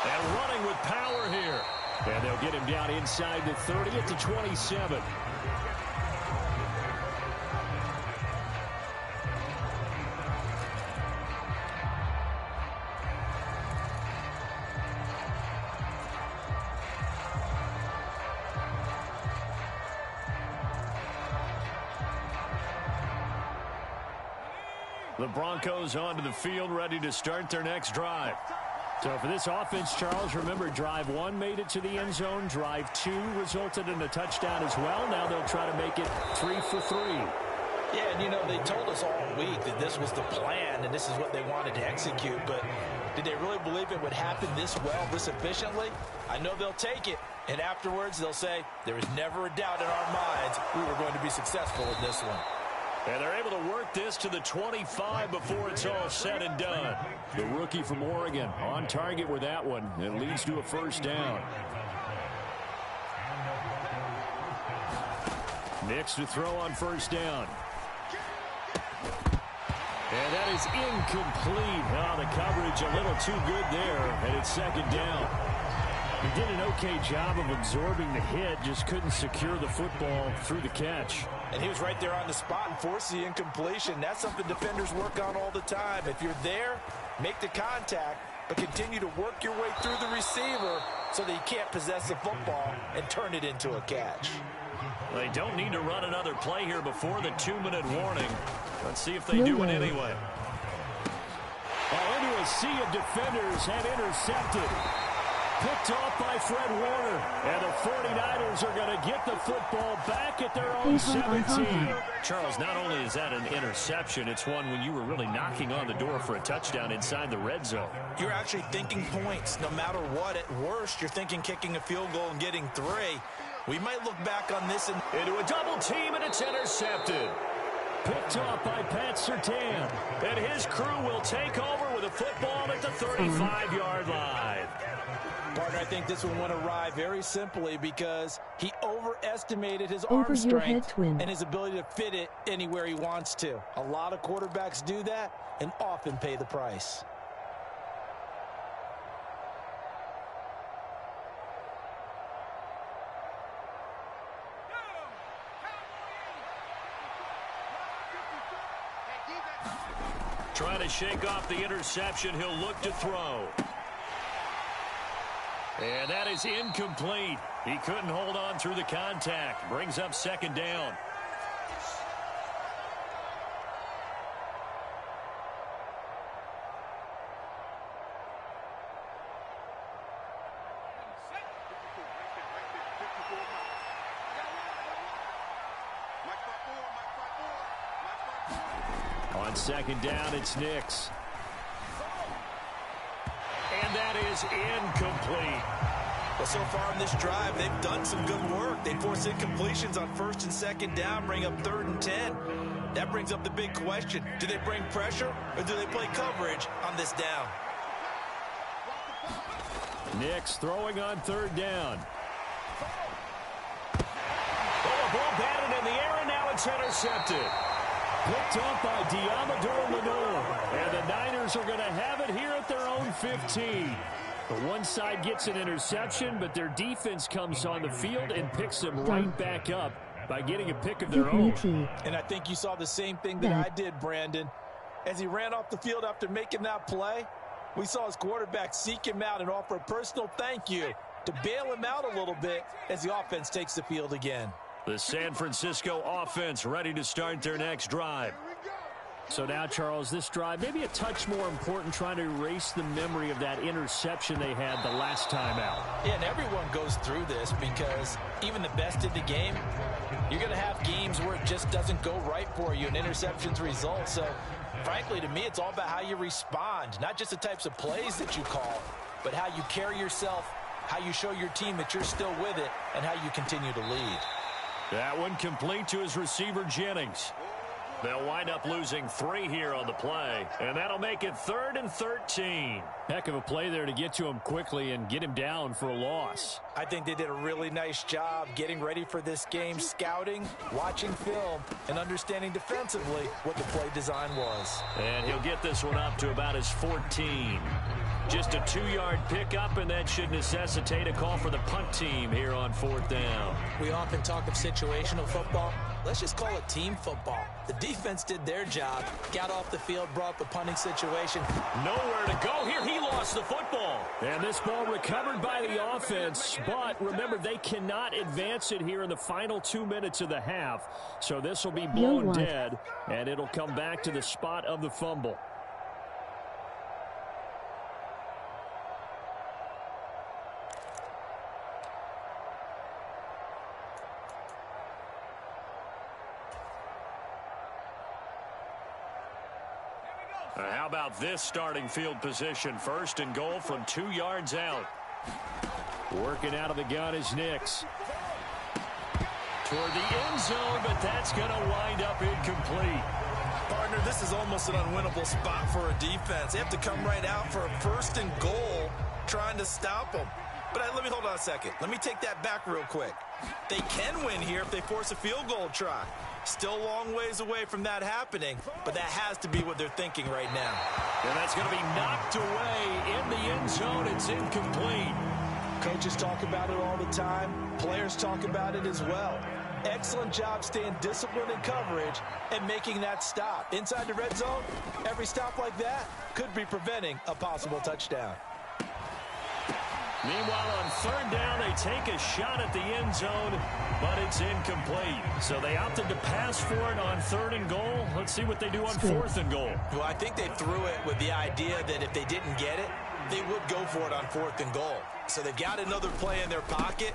S1: And running with power here.
S2: And they'll get him down inside the 30 at the 27.
S1: The Broncos onto the field, ready to start their next drive.
S2: So for this offense, Charles, remember drive 1 made it to the end zone. Drive 2 resulted in a touchdown as well. Now they'll try to make it 3 for 3.
S3: Yeah, and you know, they told us all week that this was the plan and this is what they wanted to execute, but did they really believe it would happen this well, this efficiently? I know they'll take it, and afterwards they'll say, there was never a doubt in our minds we were going to be successful in this one.
S1: And they're able to work this to the 25 before it's all said and done.
S2: The rookie from Oregon on target with that one. It leads to a first down. Nix to throw on first down. And that is incomplete. Oh, the coverage a little too good there, and it's second down. He did an okay job of absorbing the hit, just couldn't secure the football through the catch.
S3: And he was right there on the spot and forced the incompletion. That's something defenders work on all the time. If you're there, make the contact, but continue to work your way through the receiver so that he can't possess the football and turn it into a catch.
S1: They don't need to run another play here before the 2-minute warning. Let's see if they do it anyway.
S2: Into a sea of defenders and intercepted. Picked off by Fred Warner. And the 49ers are going to get the football back at their own 17.
S1: Charles, not only is that an interception, it's one when you were really knocking on the door for a touchdown inside the red zone.
S3: You're actually thinking points. No matter what, at worst, you're thinking kicking a field goal and getting 3. We might look back on this and
S1: into a double team, and it's intercepted.
S2: Picked off by Pat Surtain.
S1: And his crew will take over with a football at the 35-yard line.
S3: Partner, I think this one went awry very simply because he overestimated his arm strength and his ability to fit it anywhere he wants to. A lot of quarterbacks do that and often pay the price.
S1: Trying to shake off the interception. He'll look to throw. And that is incomplete. He couldn't hold on through the contact. Brings up second down.
S2: On second down, it's Nix.
S1: And that is incomplete.
S3: Well, so far in this drive, they've done some good work. They force incompletions on 1st and 2nd down, bring up 3rd and 10. That brings up the big question. Do they bring pressure or do they play coverage on this down?
S2: Nix throwing on 3rd down.
S1: Oh, a ball batted in the air, and now it's intercepted. Picked up by Diamador Lenore. And the Niners are going to have it here at their own 15. The one side gets an interception, but their defense comes on the field and picks them right back up by getting a pick of their own.
S3: And I think you saw the same thing that I did, Brandon. As he ran off the field after making that play, we saw his quarterback seek him out and offer a personal thank you to bail him out a little bit as the offense takes the field again.
S1: The San Francisco offense ready to start their next drive.
S2: So now, Charles, this drive maybe a touch more important, trying to erase the memory of that interception they had the last time out.
S3: Yeah, and everyone goes through this because even the best in the game, you're going to have games where it just doesn't go right for you and interceptions result. So, frankly, to me, it's all about how you respond, not just the types of plays that you call, but how you carry yourself, how you show your team that you're still with it, and how you continue to lead.
S1: That one complete to his receiver, Jennings. They'll wind up losing 3 here on the play, and that'll make it 3rd and 13.
S2: Heck of a play there to get to him quickly and get him down for a loss.
S3: I think they did a really nice job getting ready for this game, scouting, watching film, and understanding defensively what the play design was.
S1: And he'll get this one up to about his 14. Just a 2-yard pickup, and that should necessitate a call for the punt team here on 4th down.
S3: We often talk of situational football. Let's just call it team football. The defense did their job, got off the field, brought up the punting situation.
S1: Nowhere to go here. He lost the football.
S2: And this ball recovered by the offense. But remember, they cannot advance it here in the final 2 minutes of the half. So this will be blown dead, and it'll come back to the spot of the fumble.
S1: How about this starting field position? 1st and goal from 2 yards out.
S2: Working out of the gun is Nix.
S1: Toward the end zone, but that's going to wind up incomplete.
S3: Partner, this is almost an unwinnable spot for a defense. They have to come right out for a 1st and goal trying to stop them. But let me hold on a second. Let me take that back real quick. They can win here if they force a field goal try. Still a long ways away from that happening, but that has to be what they're thinking right now.
S1: And that's going to be knocked away in the end zone. It's incomplete.
S3: Coaches talk about it all the time. Players talk about it as well. Excellent job staying disciplined in coverage and making that stop. Inside the red zone, every stop like that could be preventing a possible touchdown.
S1: Meanwhile, on 3rd down, they take a shot at the end zone, but it's incomplete. So they opted to pass for it on 3rd and goal. Let's see what they do on 4th and goal.
S3: Well, I think they threw it with the idea that if they didn't get it, they would go for it on 4th and goal. So they've got another play in their pocket.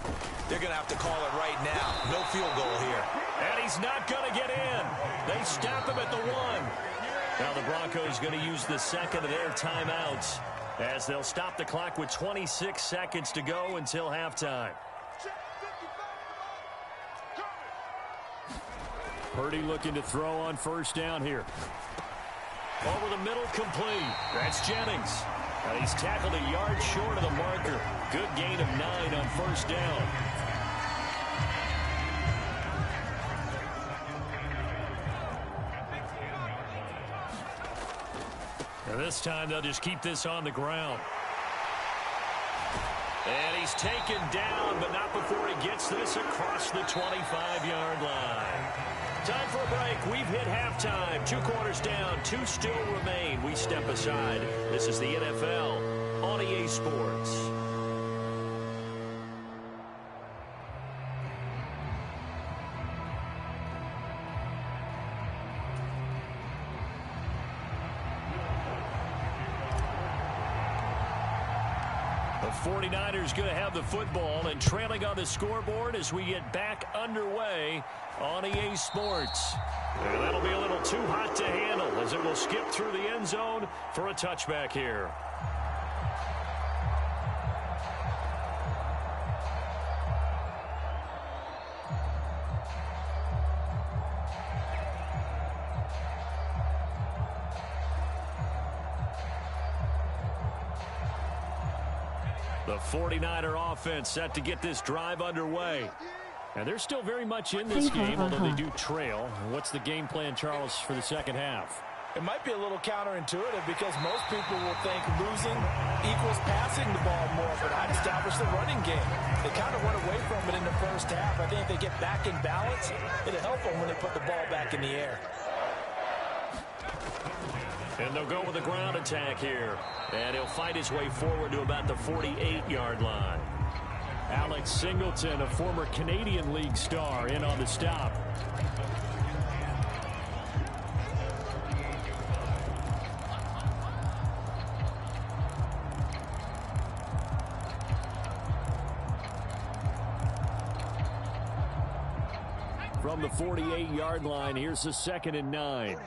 S3: They're going to have to call it right now. No field goal here.
S1: And he's not going to get in. They stop him at the 1. Now the Broncos going to use the 2nd of their timeouts, as they'll stop the clock with 26 seconds to go until halftime.
S2: Purdy looking to throw on 1st down here.
S1: Over the middle, complete. That's Jennings. He's tackled a yard short of the marker. Good gain of 9 on 1st down. And this time they'll just keep this on the ground. And he's taken down, but not before he gets this across the 25-yard line. Time for a break. We've hit halftime. 2 quarters down, 2 still remain. We step aside. This is the NFL on EA Sports. The 49ers going to have the football and trailing on the scoreboard as we get back underway on EA Sports. And that'll be a little too hot to handle as it will skip through the end zone for a touchback here.
S2: The 49er offense set to get this drive underway. And they're still very much in this game, although they do trail. What's the game plan, Charles, for the second half?
S3: It might be a little counterintuitive because most people will think losing equals passing the ball more, but I'd establish the running game. They kind of went away from it in the first half. I think if they get back in balance, it'll help them when they put the ball back in the air.
S2: And they'll go with a ground attack here. And he'll fight his way forward to about the 48-yard line. Alex Singleton, a former Canadian League star, in on the stop. From the 48-yard line, here's the 2nd and 9.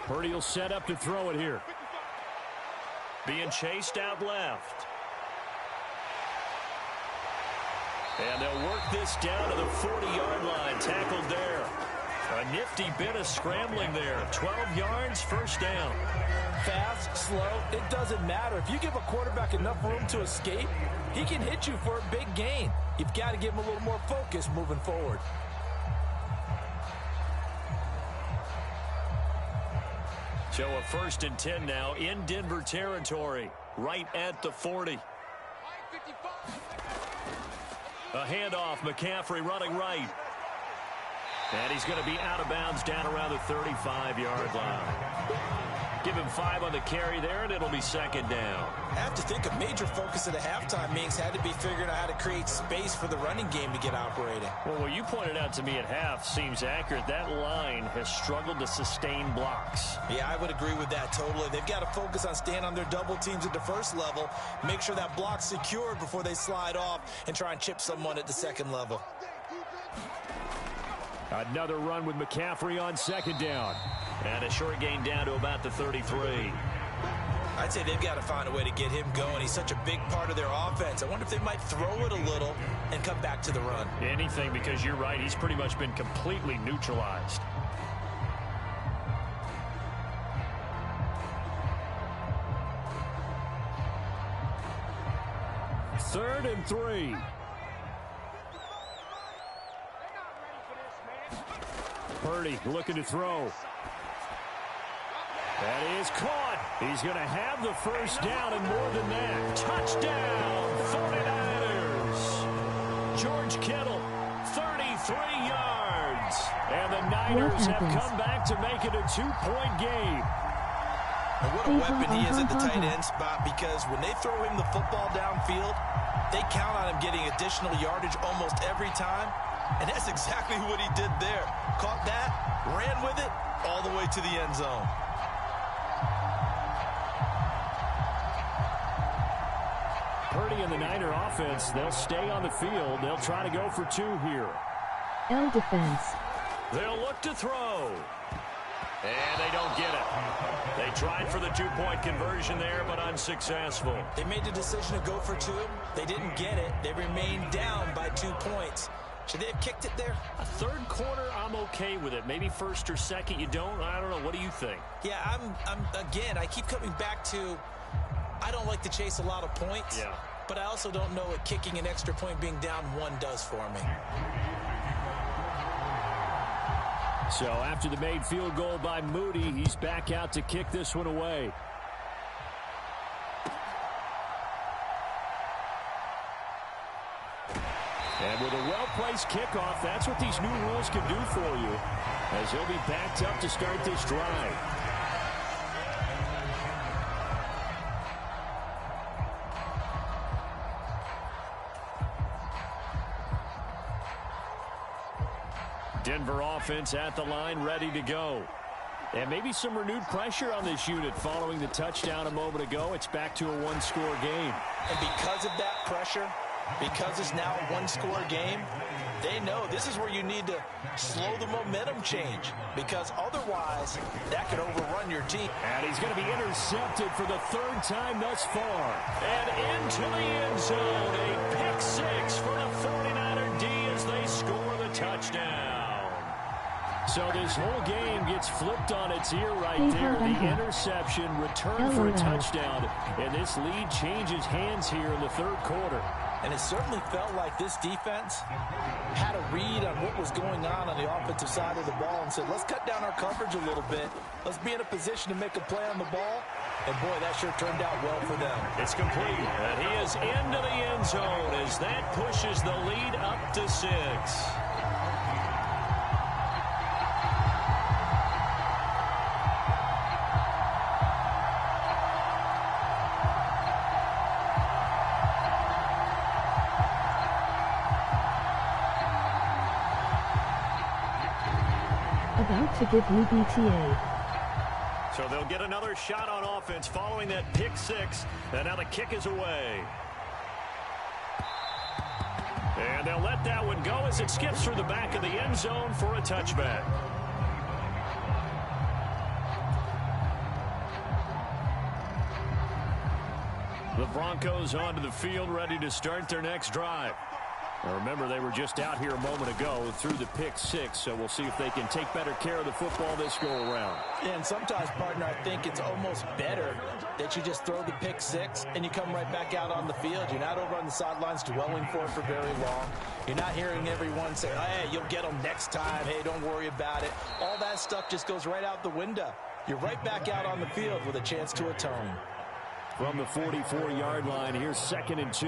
S2: Purdy will set up to throw it here. Being chased out left. And they'll work this down to the 40-yard line. Tackled there. A nifty bit of scrambling there. 12 yards, first down.
S3: Fast, slow, it doesn't matter. If you give a quarterback enough room to escape, he can hit you for a big gain. You've got to give him a little more focus moving forward.
S2: So a 1st and 10 now in Denver territory, right at the 40. A handoff, McCaffrey running right. And he's going to be out of bounds down around the 35-yard line. Give him 5 on the carry there, and it'll be 2nd down.
S3: I have to think a major focus of the halftime meetings had to be figuring out how to create space for the running game to get operating.
S2: Well, what you pointed out to me at half seems accurate. That line has struggled to sustain blocks.
S3: Yeah, I would agree with that totally. They've got to focus on staying on their double teams at the first level, make sure that block's secured before they slide off and try and chip someone at the second level.
S2: Another run with McCaffrey on 2nd down. And a short gain down to about the 33.
S3: I'd say they've got to find a way to get him going. He's such a big part of their offense. I wonder if they might throw it a little and come back to the run.
S2: Anything, because you're right. He's pretty much been completely neutralized. Third and 3. Purdy looking to throw. That is caught. He's going to have the first down and more than that. Touchdown, 49ers. George Kittle, 33 yards. And the Niners have come back to make it a 2-point game.
S3: And what a weapon he is at the tight end spot, because when they throw him the football downfield, they count on him getting additional yardage almost every time. And that's exactly what he did there. Caught that, ran with it, all the way to the end zone.
S2: Purdy and the Niner offense, they'll stay on the field. They'll try to go for 2 here.
S9: L defense.
S2: They'll look to throw. And they don't get it. They tried for the 2-point conversion there, but unsuccessful.
S3: They made the decision to go for 2. They didn't get it. They remained down by 2 points. Should they have kicked it there?
S2: A third quarter, I'm okay with it. Maybe first or second, you don't. I don't know. What do you think?
S3: Yeah, again, I keep coming back to, I don't like to chase a lot of points.
S2: Yeah.
S3: But I also don't know what kicking an extra point being down 1 does for me.
S2: So after the made field goal by Moody, he's back out to kick this one away. And with a well-placed kickoff, that's what these new rules can do for you, as he'll be backed up to start this drive. Denver offense at the line, ready to go. And maybe some renewed pressure on this unit following the touchdown a moment ago. It's back to a 1-score game.
S3: And because of that pressure, because it's now a 1-score game, they know this is where you need to slow the momentum change, because otherwise that could overrun your team.
S2: And he's going to be intercepted for the 3rd time thus far. And into the end zone, a pick 6 for the 49er D as they score the touchdown. So this whole game gets flipped on its ear right there. The interception, return for a touchdown, and this lead changes hands here in the third quarter.
S3: And it certainly felt like this defense had a read on what was going on the offensive side of the ball and said, let's cut down our coverage a little bit. Let's be in a position to make a play on the ball. And, boy, that sure turned out well for them.
S1: It's complete, and he is into the end zone as that pushes the lead up to 6.
S9: About to give you BTA.
S1: So they'll get another shot on offense following that pick 6, and now the kick is away. And they'll let that one go as it skips through the back of the end zone for a touchback. The Broncos onto the field, ready to start their next drive. Now remember, they were just out here a moment ago through the pick 6, so we'll see if they can take better care of the football this go-around.
S3: And sometimes, partner, I think it's almost better that you just throw the pick 6 and you come right back out on the field. You're not over on the sidelines dwelling for it for very long. You're not hearing everyone say, hey, you'll get them next time. Hey, don't worry about it. All that stuff just goes right out the window. You're right back out on the field with a chance to atone.
S2: From the 44-yard line, here's 2nd and 2.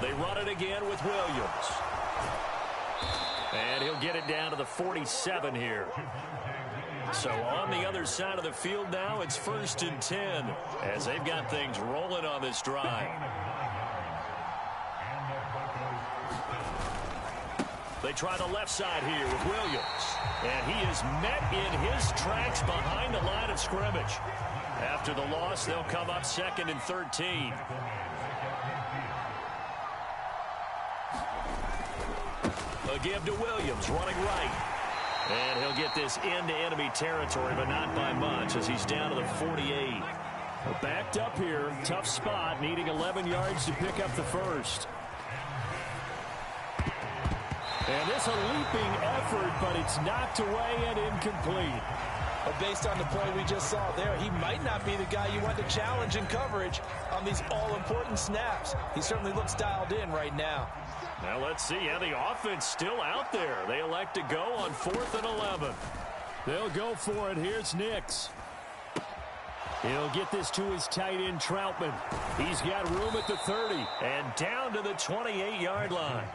S1: They run it again with Williams. And he'll get it down to the 47 here. So on the other side of the field now, it's 1st and 10 as they've got things rolling on this drive. They try the left side here with Williams. And he is met in his tracks behind the line of scrimmage. After the loss, they'll come up 2nd and 13. A give to Williams, running right. And he'll get this into enemy territory, but not by much as he's down to the 48.
S2: Well, backed up here, tough spot, needing 11 yards to pick up the first. And this a leaping effort, but it's knocked away and incomplete.
S3: Well, based on the play we just saw there, he might not be the guy you want to challenge in coverage on these all-important snaps. He certainly looks dialed in right now.
S1: Now let's see how the offense still out there. They elect to go on 4th and 11.
S2: They'll go for it. Here's Nix. He'll get this to his tight end, Troutman. He's got room at the 30.
S1: And down to the 28-yard line.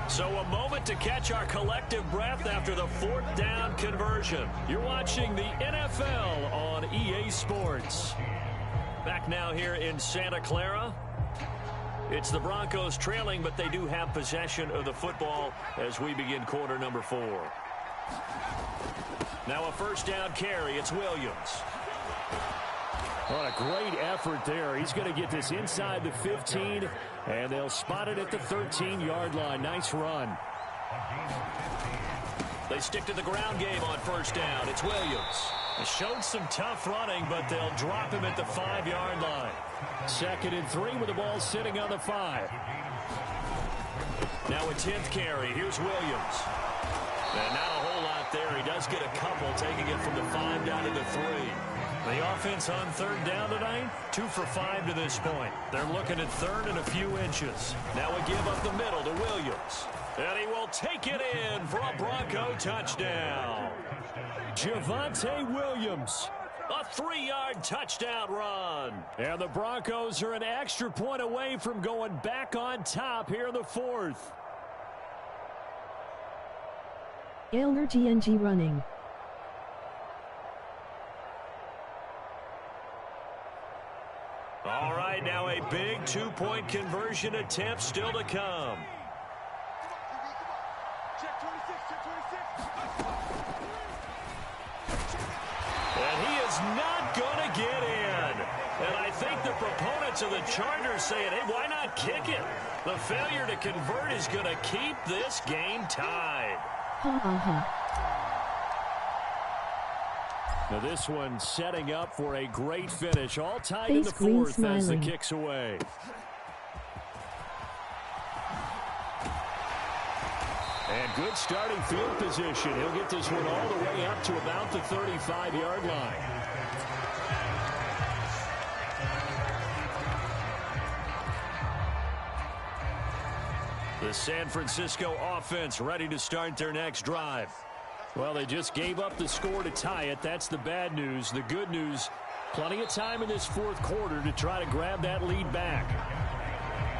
S1: So a moment to catch our collective breath after the 4th down conversion. You're watching the NFL on EA Sports. Back now here in Santa Clara. It's the Broncos trailing, but they do have possession of the football as we begin quarter number 4. Now a 1st down carry. It's Williams.
S2: What a great effort there. He's going to get this inside the 15, and they'll spot it at the 13-yard line. Nice run.
S1: They stick to the ground game on 1st down. It's Williams. He showed some tough running, but they'll drop him at the 5-yard line.
S2: 2nd and 3 with the ball sitting on the 5.
S1: Now a 10th carry. Here's Williams. And not a whole lot there. He does get a couple, taking it from the 5 down to the 3. The offense on 3rd down tonight, 2 for 5 to this point. They're looking at 3rd and a few inches. Now a give up the middle to Williams. And he will take it in for a Bronco touchdown.
S2: Javonte Williams.
S1: A 3-yard touchdown run.
S2: And the Broncos are an extra point away from going back on top here in the 4th.
S9: Aylner GNG running.
S1: All right, now a big 2-point conversion attempt still to come. And he is not going to get in. And I think the proponents of the Chargers saying, hey, why not kick it? The failure to convert is going to keep this game tied.
S9: Ha ha ha.
S2: Now this one setting up for a great finish. All tied
S9: Face
S2: in the
S9: green
S2: fourth as the
S9: smiling.
S2: kick's away. And good starting field position. He'll get this one all the way up to about the 35-yard line. The San Francisco offense ready to start their next drive. Well, they just gave up the score to tie it. That's the bad news. The good news, plenty of time in this fourth quarter to try to grab that lead back.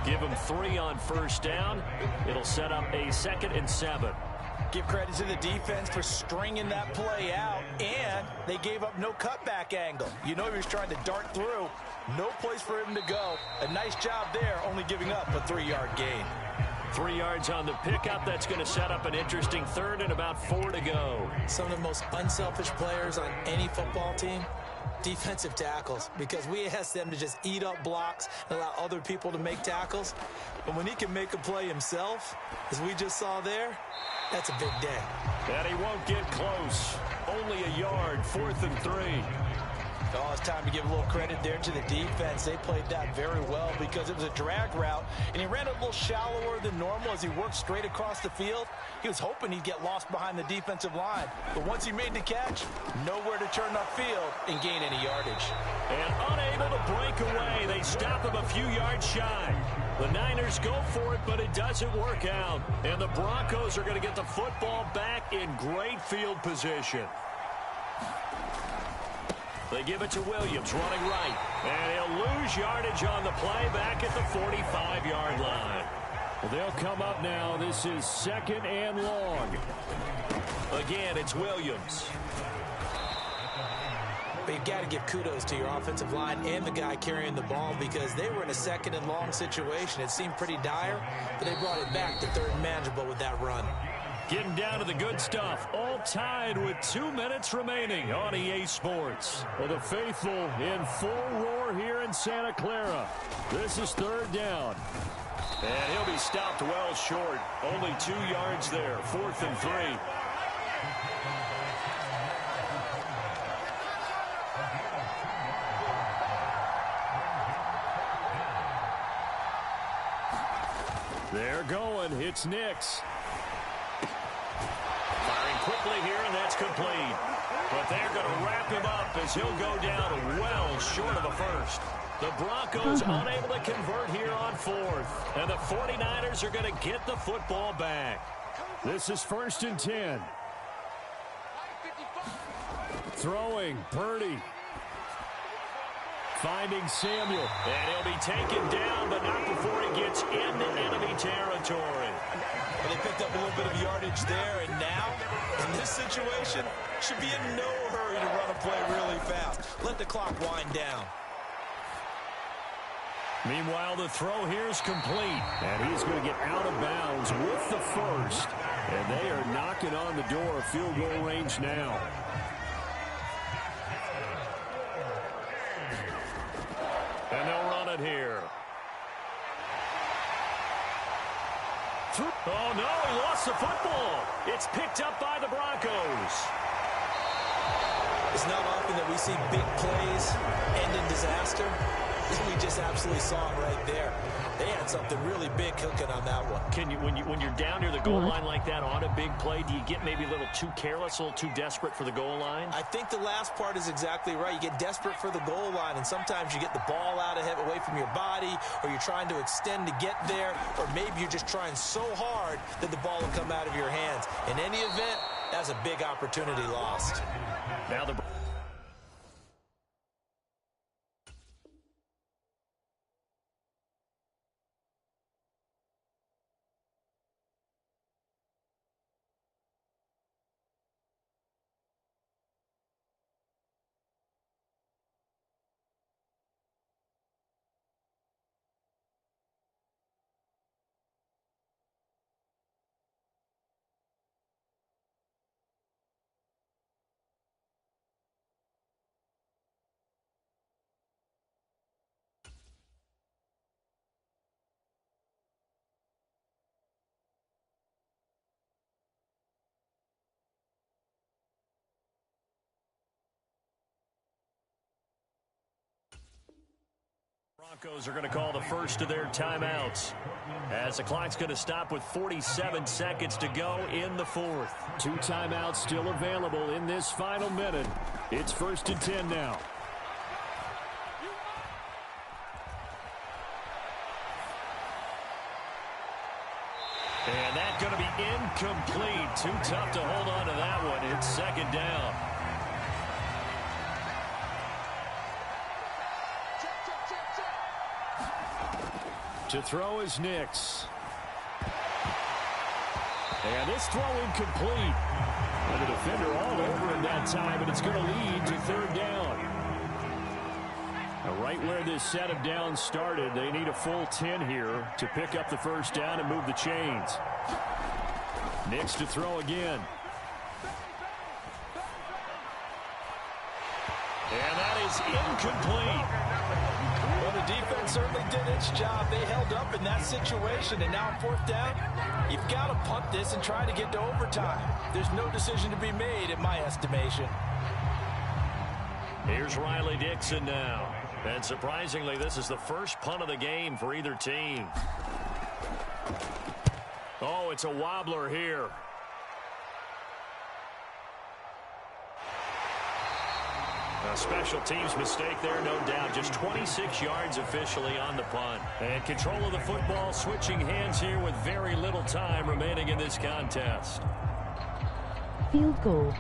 S2: Give them 3 on first down. It'll set up a 2nd and 7.
S3: Give credit to the defense for stringing that play out, and they gave up no cutback angle. You know he was trying to dart through. No place for him to go. A nice job there, only giving up a 3-yard gain.
S2: 3 yards on the pickup. That's going to set up an interesting 3rd and about 4 to go.
S3: Some of the most unselfish players on any football team, defensive tackles, because we ask them to just eat up blocks and allow other people to make tackles. But when he can make a play himself, as we just saw there, that's a big day.
S2: And he won't get close. Only a yard, 4th and 3.
S3: Oh, it's time to give a little credit there to the defense. They played that very well because it was a drag route, and he ran a little shallower than normal as he worked straight across the field. He was hoping he'd get lost behind the defensive line. But once he made the catch, nowhere to turn upfield and gain any yardage.
S2: And unable to break away. They stop him a few yards shy. The Niners go for it, but it doesn't work out. And the Broncos are going to get the football back in great field position. They give it to Williams, running right. And he'll lose yardage on the play back at the 45-yard line. Well, they'll come up now. This is 2nd and long. Again, it's Williams.
S3: But you've got to give kudos to your offensive line and the guy carrying the ball because they were in a 2nd and long situation. It seemed pretty dire, but they brought it back to 3rd and manageable with that run.
S2: Getting down to the good stuff. All tied with 2 minutes remaining on EA Sports. Well, the faithful in full roar here in Santa Clara. This is 3rd down. And he'll be stopped well short. Only 2 yards there. 4th and 3. They're going. It's Nix. Firing quickly here, and that's complete. But they're going to wrap him up as he'll go down well short of a first. The Broncos unable to convert here on 4th. And the 49ers are going to get the football back. This is 1st and 10. Throwing, Purdy. Finding Samuel. And he'll be taken down, but not before he gets into enemy territory.
S3: Well, they picked up a little bit of yardage there, and now, in this situation, should be in no hurry to run a play really fast. Let the clock wind down.
S2: Meanwhile, the throw here is complete. And he's going to get out of bounds with the first. And they are knocking on the door of field goal range now. And they'll run it here. Oh, no, he lost the football. It's picked up by the Broncos.
S3: It's not often that we see big plays end in disaster. We just absolutely saw it right there. They had something really big cooking on that one.
S2: Can you, when you're down near the goal line like that on a big play, do you get maybe a little too careless, a little too desperate for the goal line?
S3: I think the last part is exactly right. You get desperate for the goal line, and sometimes you get the ball out ahead, away from your body, or you're trying to extend to get there, or maybe you're just trying so hard that the ball will come out of your hands. In any event, that's a big opportunity lost.
S2: Now the
S1: Broncos are going to call the first of their timeouts as the clock's going to stop with 47 seconds to go in the fourth.
S2: 2 timeouts still available in this final minute. It's 1st and 10 now.
S1: And that's going to be incomplete. Too tough to hold on to that one. It's 2nd down.
S2: To throw is Nix. And this throw incomplete. And the defender all over him that time, and it's going to lead to 3rd down. Now, right where this set of downs started, they need a full 10 here to pick up the 1st down and move the chains. Nix to throw again.
S1: And that is incomplete.
S3: Well, the defense certainly did its job. They held up in that situation, and now on 4th down, you've got to punt this and try to get to overtime. There's no decision to be made, in my estimation.
S1: Here's Riley Dixon now. And surprisingly, this is the first punt of the game for either team. Oh, it's a wobbler here. A special teams mistake there, no doubt. Just 26 yards officially on the punt. And control of the football switching hands here with very little time remaining in this contest.
S9: Field goal.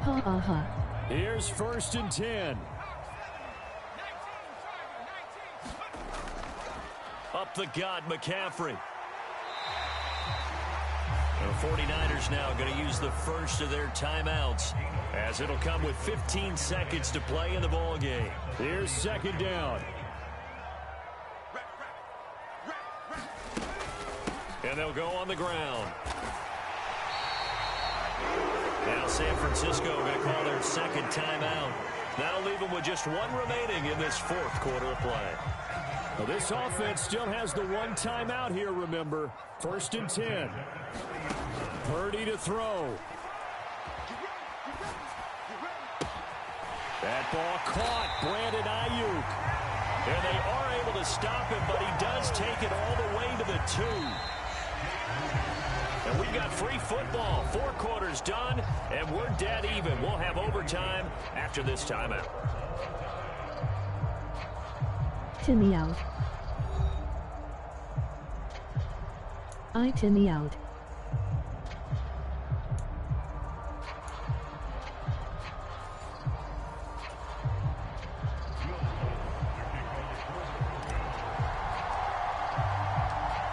S9: Ha ha ha.
S2: Here's 1st and 10.
S1: Up the gut, McCaffrey. The 49ers now going to use the first of their timeouts as it'll come with 15 seconds to play in the ball game.
S2: Here's 2nd down.
S1: And they'll go on the ground. Now San Francisco going to call their 2nd timeout. That'll leave them with just 1 remaining in this 4th quarter of play.
S2: Well, this offense still has the 1 timeout here, remember. 1st and 10. Purdy to throw. That ball caught. Brandon Ayuk.
S1: And they are able to stop him, but he does take it all the way to the 2. And we've got free football. 4 quarters done, and we're dead even. We'll have overtime after this timeout.
S9: Timmy out. Timmy out.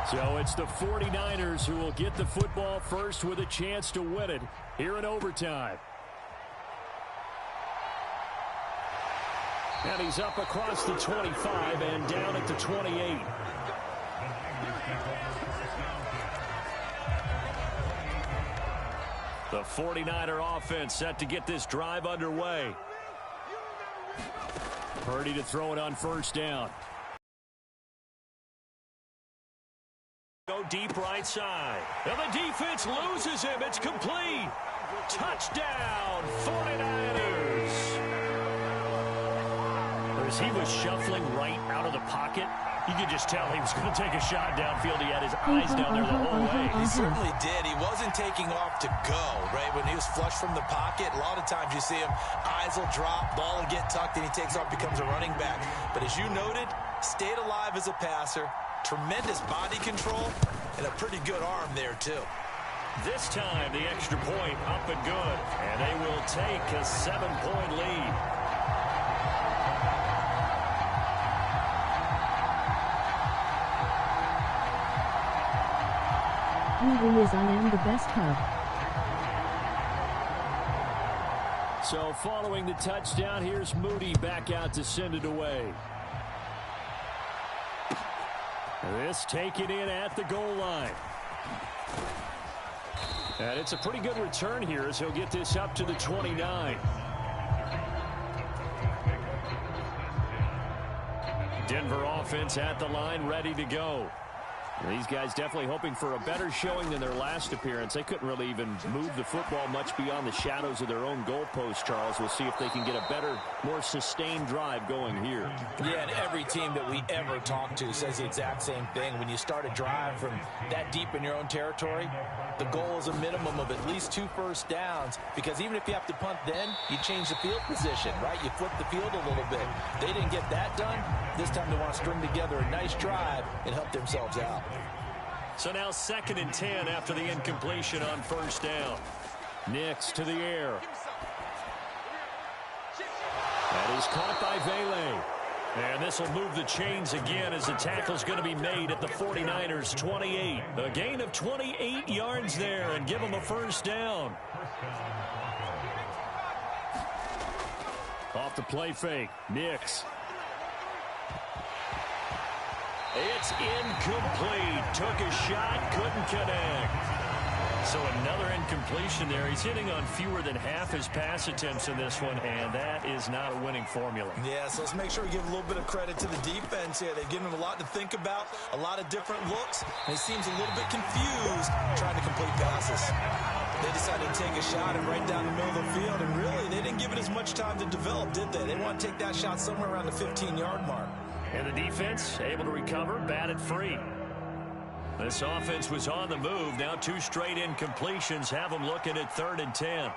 S2: So it's the 49ers who will get the football first with a chance to win it here in overtime. And he's up across the 25 and down at the 28.
S1: The 49er offense set to get this drive underway.
S2: Purdy to throw it on 1st down.
S1: Go deep right side. And the defense loses him. It's complete. Touchdown, 49ers. As he was shuffling right out of the pocket, you could just tell he was going to take a shot downfield. He had his eyes down there the whole way.
S3: He certainly did. He wasn't taking off to go, right? When he was flush from the pocket, a lot of times you see him, eyes will drop, ball will get tucked, and he takes off, becomes a running back. But as you noted, stayed alive as a passer, tremendous body control, and a pretty good arm there, too.
S1: This time, the extra point up and good. And they will take a 7-point lead.
S9: Really is I am the best hub.
S2: So following the touchdown, here's Moody back out to send it away. This taken in at the goal line. And it's a pretty good return here as he'll get this up to the 29.
S1: Denver offense at the line, ready to go.
S2: These guys definitely hoping for a better showing than their last appearance. They couldn't really even move the football much beyond the shadows of their own goalpost, Charles. We'll see if they can get a better, more sustained drive going here.
S3: Yeah, and every team that we ever talk to says the exact same thing. When you start a drive from that deep in your own territory, the goal is a minimum of at least 2 first downs, because even if you have to punt then, you change the field position, right? You flip the field a little bit. They didn't get that done. This time they want to string together a nice drive and help themselves out.
S2: So now 2nd and 10 after the incompletion on first down. Nix to the air. That is caught by Vele. And this will move the chains again as the tackle's going to be made at the 49ers 28. A gain of 28 yards there and give them a first down. Off the play fake. Nix. It's incomplete. Took a shot, couldn't connect. So another incompletion there. He's hitting on fewer than half his pass attempts in this one, and that is not a winning formula.
S3: Yeah, so let's make sure we give a little bit of credit to the defense here. They've given him a lot to think about, a lot of different looks, and he seems a little bit confused trying to complete passes. They decided to take a shot and right down the middle of the field, and really, they didn't give it as much time to develop, did they? They want to take that shot somewhere around the 15-yard mark.
S2: And the defense able to recover, batted free. This offense was on the move. Now 2 straight incompletions have them looking at 3rd and 10.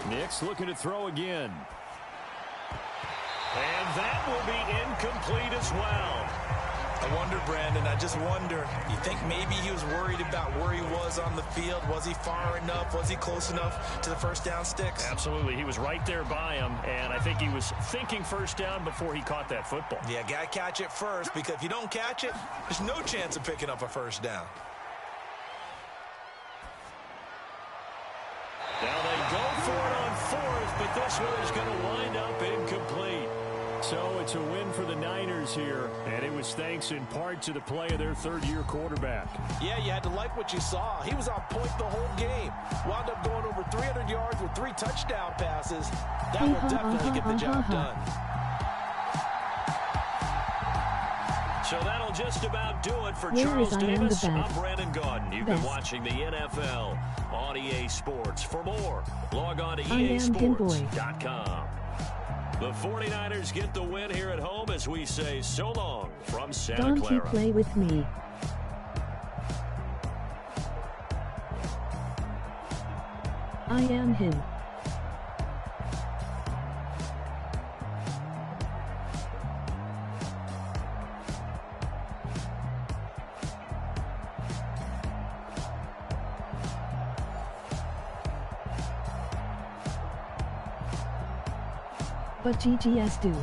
S2: Nix looking to throw again. And that will be incomplete as well.
S3: I wonder, Brandon, I just wonder, you think maybe he was worried about where he was on the field? Was he far enough? Was he close enough to the first down sticks?
S2: Absolutely. He was right there by him, and I think he was thinking first down before he caught that football.
S3: Yeah, got to catch it first, because if you don't catch it, there's no chance of picking up a first down.
S2: Now they go for it on 4th, but this one is going to wind up incomplete. So it's a win for the Niners here, and it was thanks in part to the play of their 3rd-year quarterback.
S3: Yeah, you had to like what you saw. He was on point the whole game. Wound up going over 300 yards with 3 touchdown passes. That will definitely get the job done.
S1: So that'll just about do it for
S9: Where
S1: Charles
S9: is I am
S1: Davis.
S9: the
S1: I'm
S9: best.
S1: Brandon Gaudin. You've
S9: Best.
S1: been watching the NFL on EA Sports. For more, log on to
S9: I am
S1: easports.com. The 49ers get the win here at home as we say so long from Santa
S9: Don't you
S1: Clara.
S9: play with me. I am him. But GGS do.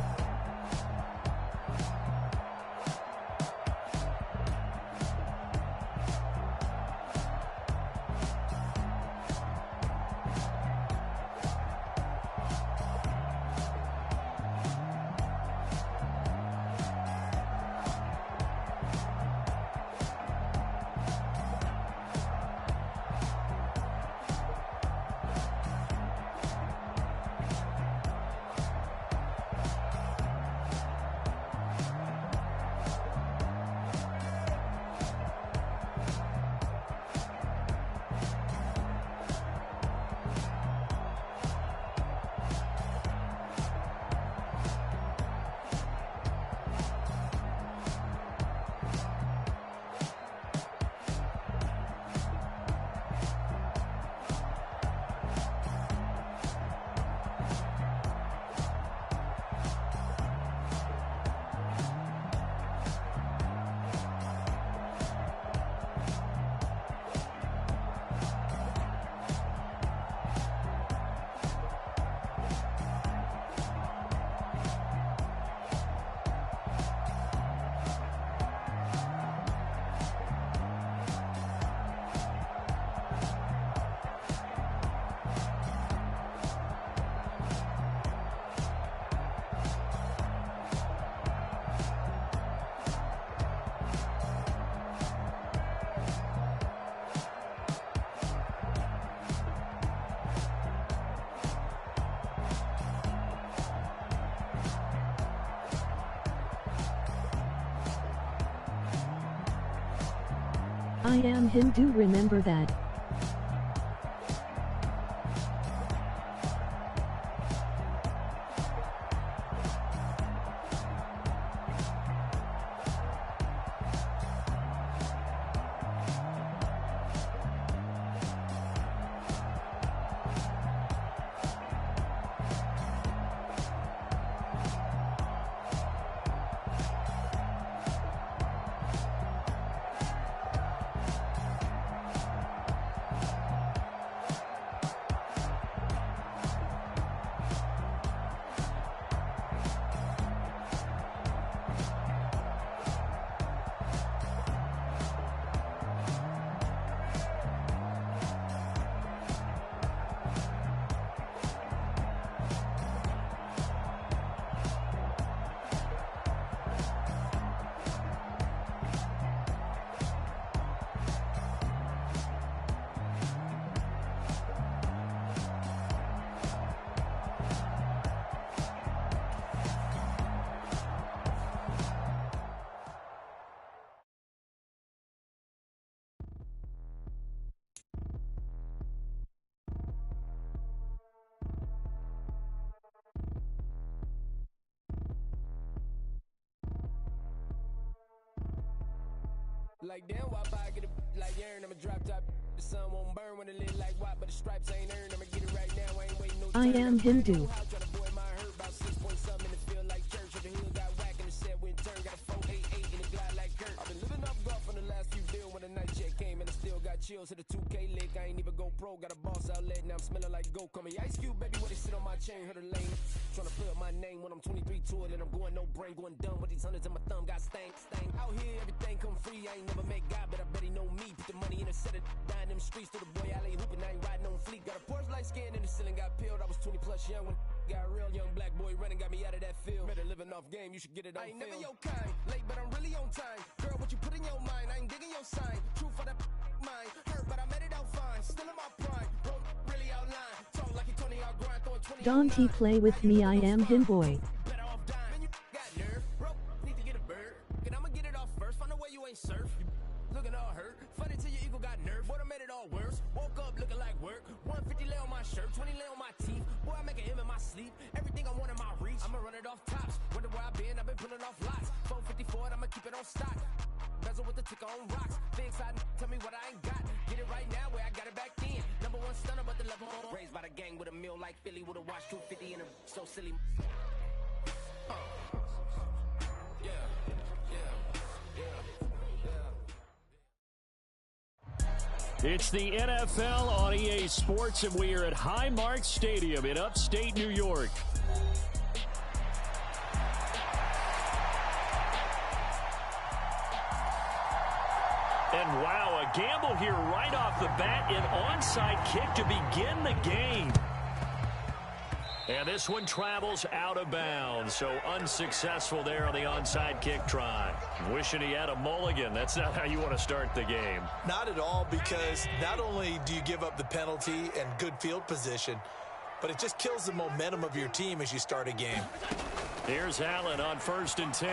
S9: I am him. Do remember that.
S10: Like damn, why I get it like Aaron? I'ma drop top. The sun won't burn when it lit like what, but the stripes ain't earned. I'ma get it right now. I ain't waiting no
S9: I am him. Do.
S10: Tryna boy my hurt about 6 point something in the field like church. The hood got whack and the set went turn. Got a 488 in the glide like Kurt. I've been living up golf on the last few deals when the night check came and I still got chills to the 2K lick. I ain't even go pro. Got a boss outlet now I'm smelling like go. Call me Ice Cube, baby, where they sit on my chain. Heard a lane. Tryna play up my name when I'm 23 to it and I'm going no brain, going dumb with these hundreds in my thumb. Got stank. Out here, everything come free. I ain't never met God, but I bet he know me. Put the money in a set of dying them streets to the boy alley hooping. I ain't riding on fleek. Got a Porsche light skin in the ceiling, got peeled. I was 20 plus young when got real young black boy running, got me out of that field. Better living off game, you should get it on film. I ain't never your kind, late but I'm really on time. Girl, what you put in your mind, I ain't digging your sign. True for that mind, hurt but I made it out fine. Still in my prime, bro, really outline. Talk like you Tony, I'll grind, throwing 20.
S9: Don't he play with me? I am him boy.
S10: Better off dying. Man, you got nerve, bro, need to get a bird. And I'ma get it off first, find a way you ain't surf. Looking all hurt, funny till your ego got nerve. Boy, I made it all worse. Woke up looking like work. 150 lay on my shirt, 20 lay on my teeth. Boy, I make an M in my sleep. Everything I want in my reach. I'ma run it off tops. Wonder where I've been pulling off lots. 454, I'ma keep it on stock. Bezel with the ticker on rocks. Big side, tell me what I ain't got. Get it right now where I got it back then. Number one stunner, but the level on. Raised by the gang with a meal like Philly with a watch 250 and a so silly.
S2: It's the NFL on EA Sports, and we are at Highmark Stadium in upstate New York. And wow, a gamble here right off the bat, an onside kick to begin the game. And this one travels out of bounds, so unsuccessful there on the onside kick try. Wishing he had a mulligan. That's not how you want to start the game.
S3: Not at all, because not only do you give up the penalty and good field position, but it just kills the momentum of your team as you start a game.
S2: Here's Allen on 1st and 10.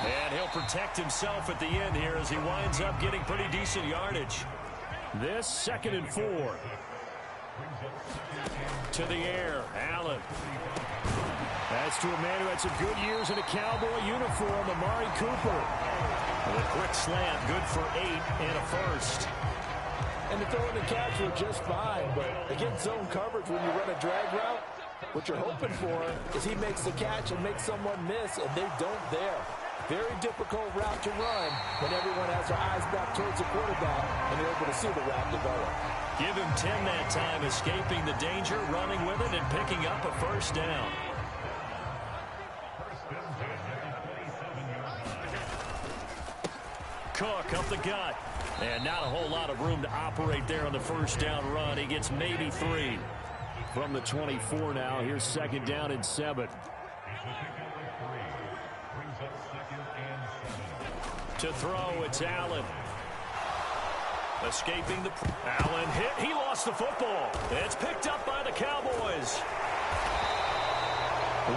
S2: And he'll protect himself at the end here as he winds up getting pretty decent yardage. This 2nd and 4. To the air, Allen. That's to a man who had some good years in a Cowboy uniform, Amari Cooper. With a quick slant, good for 8 and a first.
S3: And the throw and the catch were just fine, but against zone coverage when you run a drag route, what you're hoping for is he makes the catch and makes someone miss, and they don't there. Very difficult route to run when everyone has their eyes back towards the quarterback and they're able to see the route develop.
S2: Give him 10 that time, escaping the danger, running with it, and picking up a first down. Cook up the gut. And not a whole lot of room to operate there on the first down run. He gets maybe 3. From the 24 now, here's 2nd down and 7. To throw, it's Allen. Escaping the... Allen hit. He lost the football. It's picked up by the Cowboys.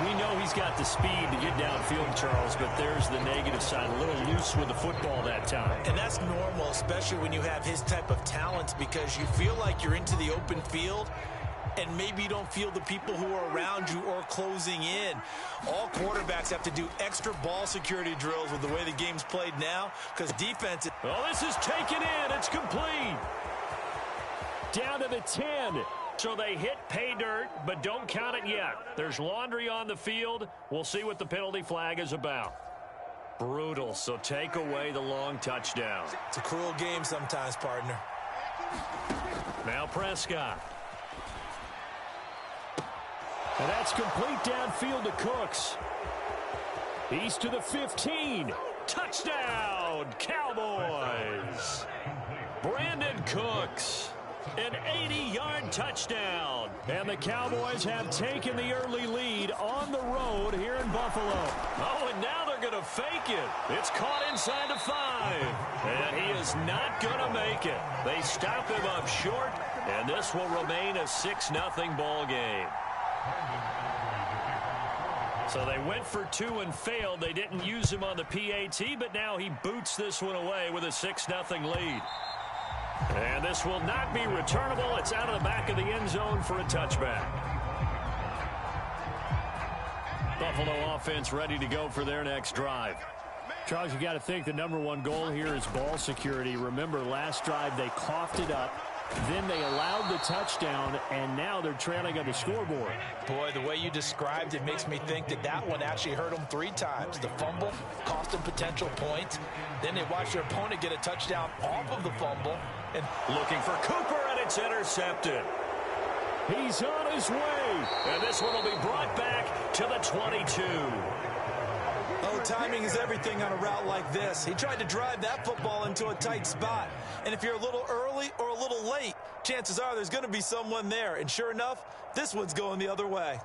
S2: We know he's got the speed to get downfield, Charles, but there's the negative side. A little loose with the football that time.
S3: And that's normal, especially when you have his type of talent, because you feel like you're into the open field, and maybe you don't feel the people who are around you or closing in. All quarterbacks have to do extra ball security drills with the way the game's played now, because defense...
S2: Well, this is taken in. It's complete. Down to the 10. So they hit pay dirt, but don't count it yet. There's laundry on the field. We'll see what the penalty flag is about. Brutal, so take away the long touchdown.
S3: It's a cruel game sometimes, partner.
S2: Now Prescott. And that's complete downfield to Cooks. He's to the 15. Touchdown, Cowboys. Brandon Cooks. An 80-yard touchdown. And the Cowboys have taken the early lead on the road here in Buffalo. Oh, and now they're going to fake it. It's caught inside the 5. And he is not going to make it. They stop him up short, and this will remain a 6-0 ball game. So they went for 2 and failed. They didn't use him on the PAT, but now he boots this one away with a 6-0 lead. And this will not be returnable. It's out of the back of the end zone for a touchback. Buffalo offense ready to go for their next drive. Charles, you got to think the #1 goal here is ball security. Remember, last drive they coughed it up. Then they allowed the touchdown, and now they're trailing on the scoreboard.
S3: Boy, the way you described it makes me think that that one actually hurt them 3 times. The fumble cost them potential points. Then they watched their opponent get a touchdown off of the fumble. And
S2: looking for Cooper, and it's intercepted. He's on his way. And this one will be brought back to the 22.
S3: Oh, timing is everything on a route like this. He tried to drive that football into a tight spot. And if you're a little early or a little late, chances are there's going to be someone there. And sure enough, this one's going the other way.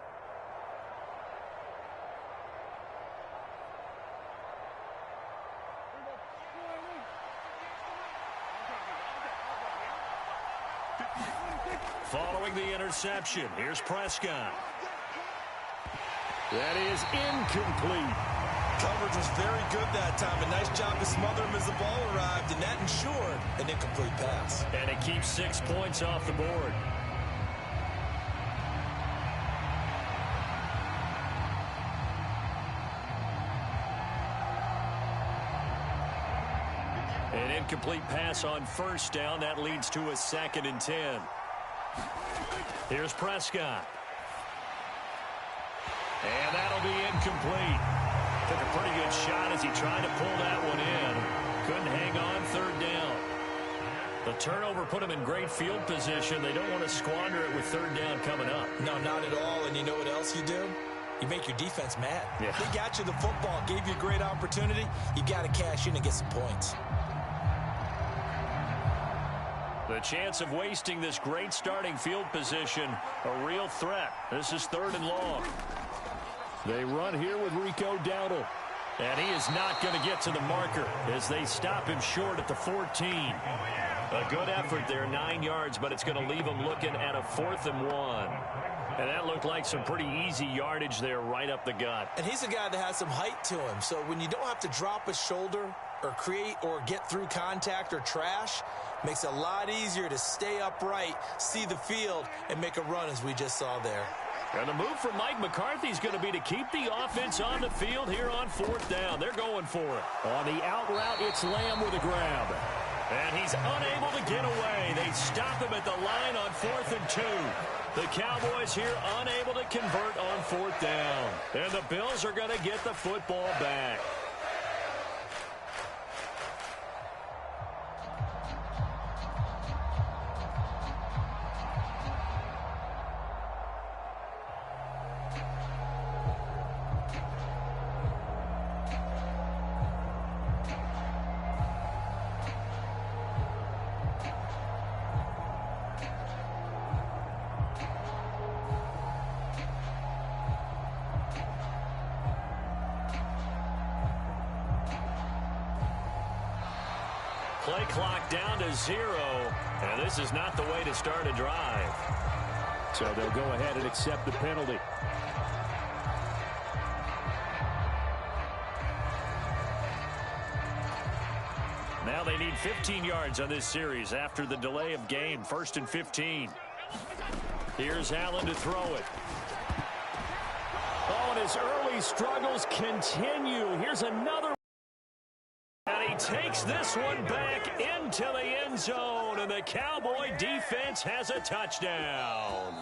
S2: Following the interception, here's Prescott. That is incomplete.
S3: Coverage was very good that time. A nice job to smother him as the ball arrived, and that ensured an incomplete pass.
S2: And it keeps 6 points off the board. An incomplete pass on first down. That leads to a 2nd and 10. Here's Prescott. And that'll be incomplete. Took a pretty good shot as he tried to pull that one in. Couldn't hang on 3rd down. The turnover put him in great field position. They don't want to squander it with 3rd down coming up.
S3: No, not at all. And you know what else you do? You make your defense mad.
S2: Yeah.
S3: They got you the football, gave you a great opportunity. You got to cash in and get some points.
S2: The chance of wasting this great starting field position, a real threat. This is 3rd and long. They run here with Rico Dowdle. And he is not going to get to the marker as they stop him short at the 14. A good effort there, 9 yards, but it's going to leave him looking at a 4th and 1. And that looked like some pretty easy yardage there right up the gut.
S3: And he's a guy that has some height to him. So when you don't have to drop a shoulder or create or get through contact or trash, makes it a lot easier to stay upright, see the field, and make a run as we just saw there.
S2: And the move from Mike McCarthy is going to be to keep the offense on the field here on 4th down. They're going for it. On the out route, it's Lamb with a grab. And he's unable to get away. They stop him at the line on 4th and 2. The Cowboys here unable to convert on 4th down. And the Bills are going to get the football back. Play clock down to 0, and this is not the way to start a drive. So they'll go ahead and accept the penalty. Now they need 15 yards on this series after the delay of game. 1st and 15. Here's Allen to throw it. Oh, and his early struggles continue. Here's another. And he takes this one back into the end zone, and the Cowboy defense has a touchdown.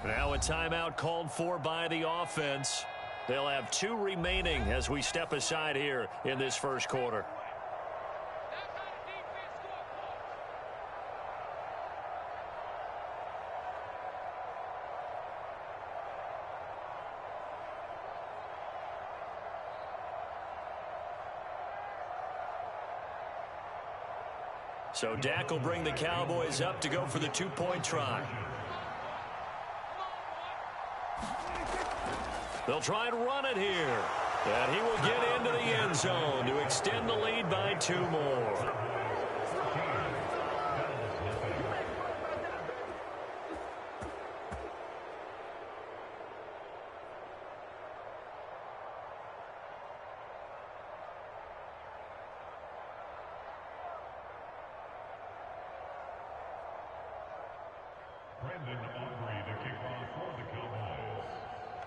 S2: Now a timeout called for by the offense. They'll have 2 remaining as we step aside here in this first quarter. So Dak will bring the Cowboys up to go for the 2-point try. They'll try and run it here. And he will get into the end zone to extend the lead by 2 more.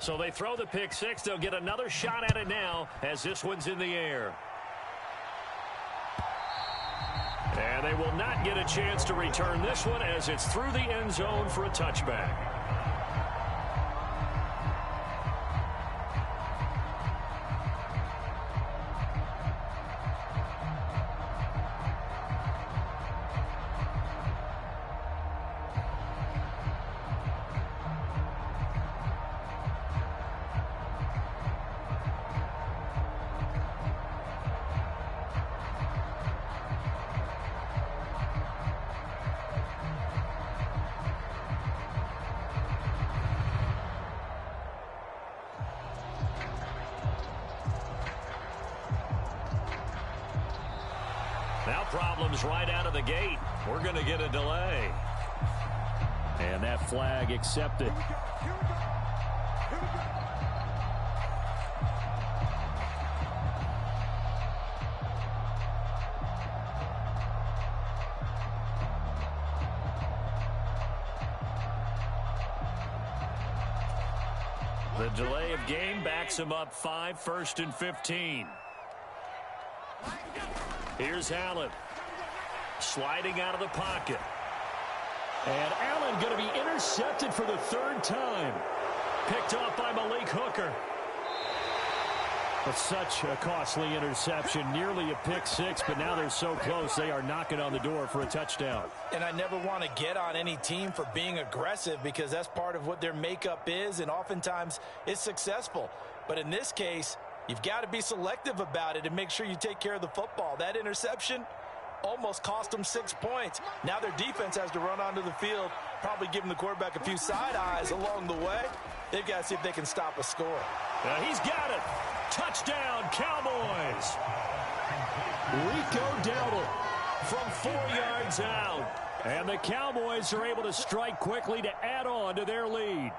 S2: So they throw the pick 6. They'll get another shot at it now as this one's in the air. And they will not get a chance to return this one as it's through the end zone for a touchback. Now problems right out of the gate. We're going to get a delay. And that flag accepted. The delay of game backs him up 5, 1st and 15. Here's Allen. Sliding out of the pocket. And Allen going to be intercepted for the 3rd time. Picked off by Malik Hooker. But such a costly interception. Nearly a pick 6, but now they're so close they are knocking on the door for a touchdown.
S3: And I never want to get on any team for being aggressive because that's part of what their makeup is, and oftentimes it's successful. But in this case, you've got to be selective about it and make sure you take care of the football. That interception almost cost them 6 points. Now their defense has to run onto the field, probably giving the quarterback a few side eyes along the way. They've got to see if they can stop a score.
S2: He's got it. Touchdown, Cowboys. Rico Dowdle from 4 yards out. And the Cowboys are able to strike quickly to add on to their lead.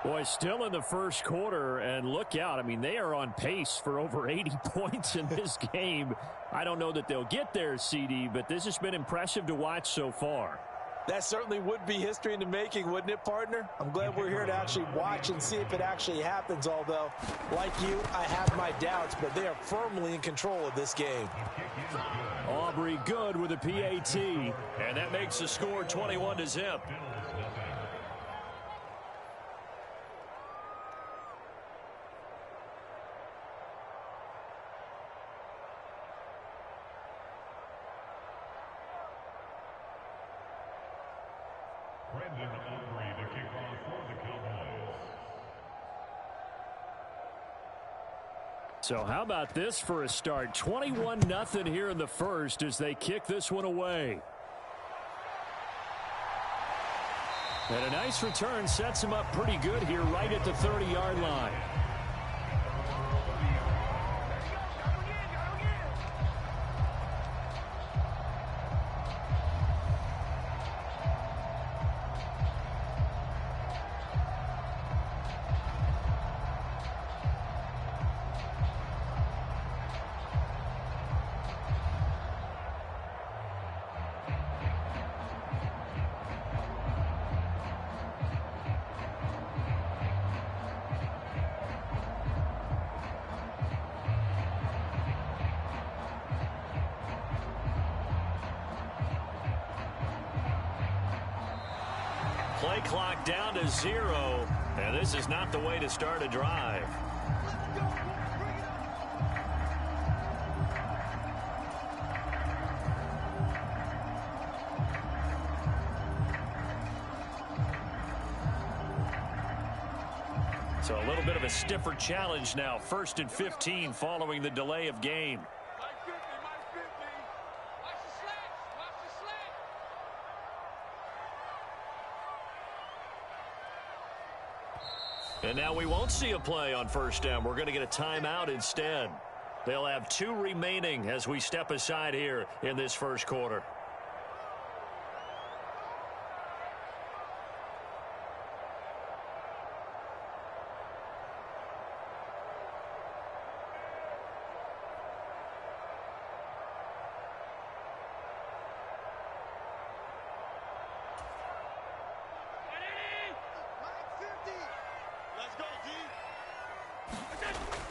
S2: Boy, still in the first quarter, and look out. I mean, they are on pace for over 80 points in this game. I don't know that they'll get there, CD, but this has been impressive to watch so far.
S3: That certainly would be history in the making, wouldn't it, partner? I'm glad we're here to actually watch and see if it actually happens, although, like you, I have my doubts, but they are firmly in control of this game.
S2: Aubrey good with a PAT, and that makes the score 21-0. So how about this for a start? 21-0 here in the first as they kick this one away. And a nice return sets him up pretty good here right at the 30-yard line.
S1: Play clock down to 0, and this is not the way to start a drive. So a little bit of a stiffer challenge now. 1st and 15 following the delay of game. And now we won't see a play on 1st down. We're going to get a timeout instead. They'll have 2 remaining as we step aside here in this 1st quarter.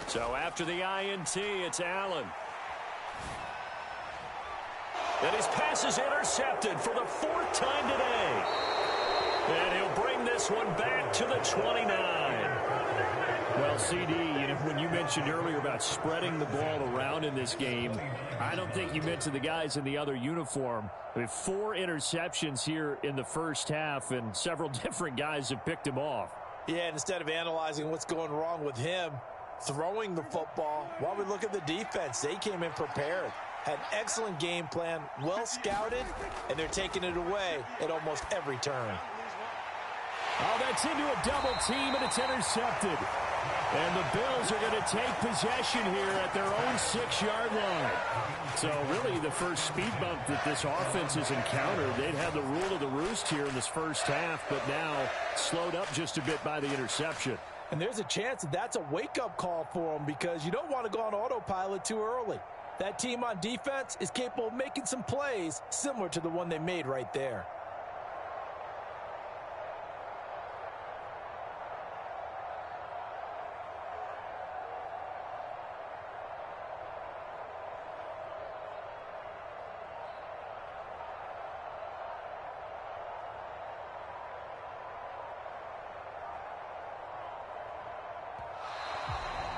S1: So after the INT, it's Allen. And his pass is intercepted for the 4th time today. And he'll bring this one back to the 29.
S2: Well, CD, when you mentioned earlier about spreading the ball around in this game, I don't think you meant to the guys in the other uniform. I mean, 4 interceptions here in the 1st half, and several different guys have picked him off.
S3: Yeah, and instead of analyzing what's going wrong with him, throwing the football, while we look at the defense, they came in prepared, had an excellent game plan, well scouted, and they're taking it away at almost every turn.
S2: Oh, that's into a double team, and it's intercepted. And the Bills are going to take possession here at their own 6-yard line. So really the first speed bump that this offense has encountered, they'd had the rule of the roost here in this 1st half, but now slowed up just a bit by the interception.
S3: And there's a chance that that's a wake-up call for them, because you don't want to go on autopilot too early. That team on defense is capable of making some plays similar to the one they made right there.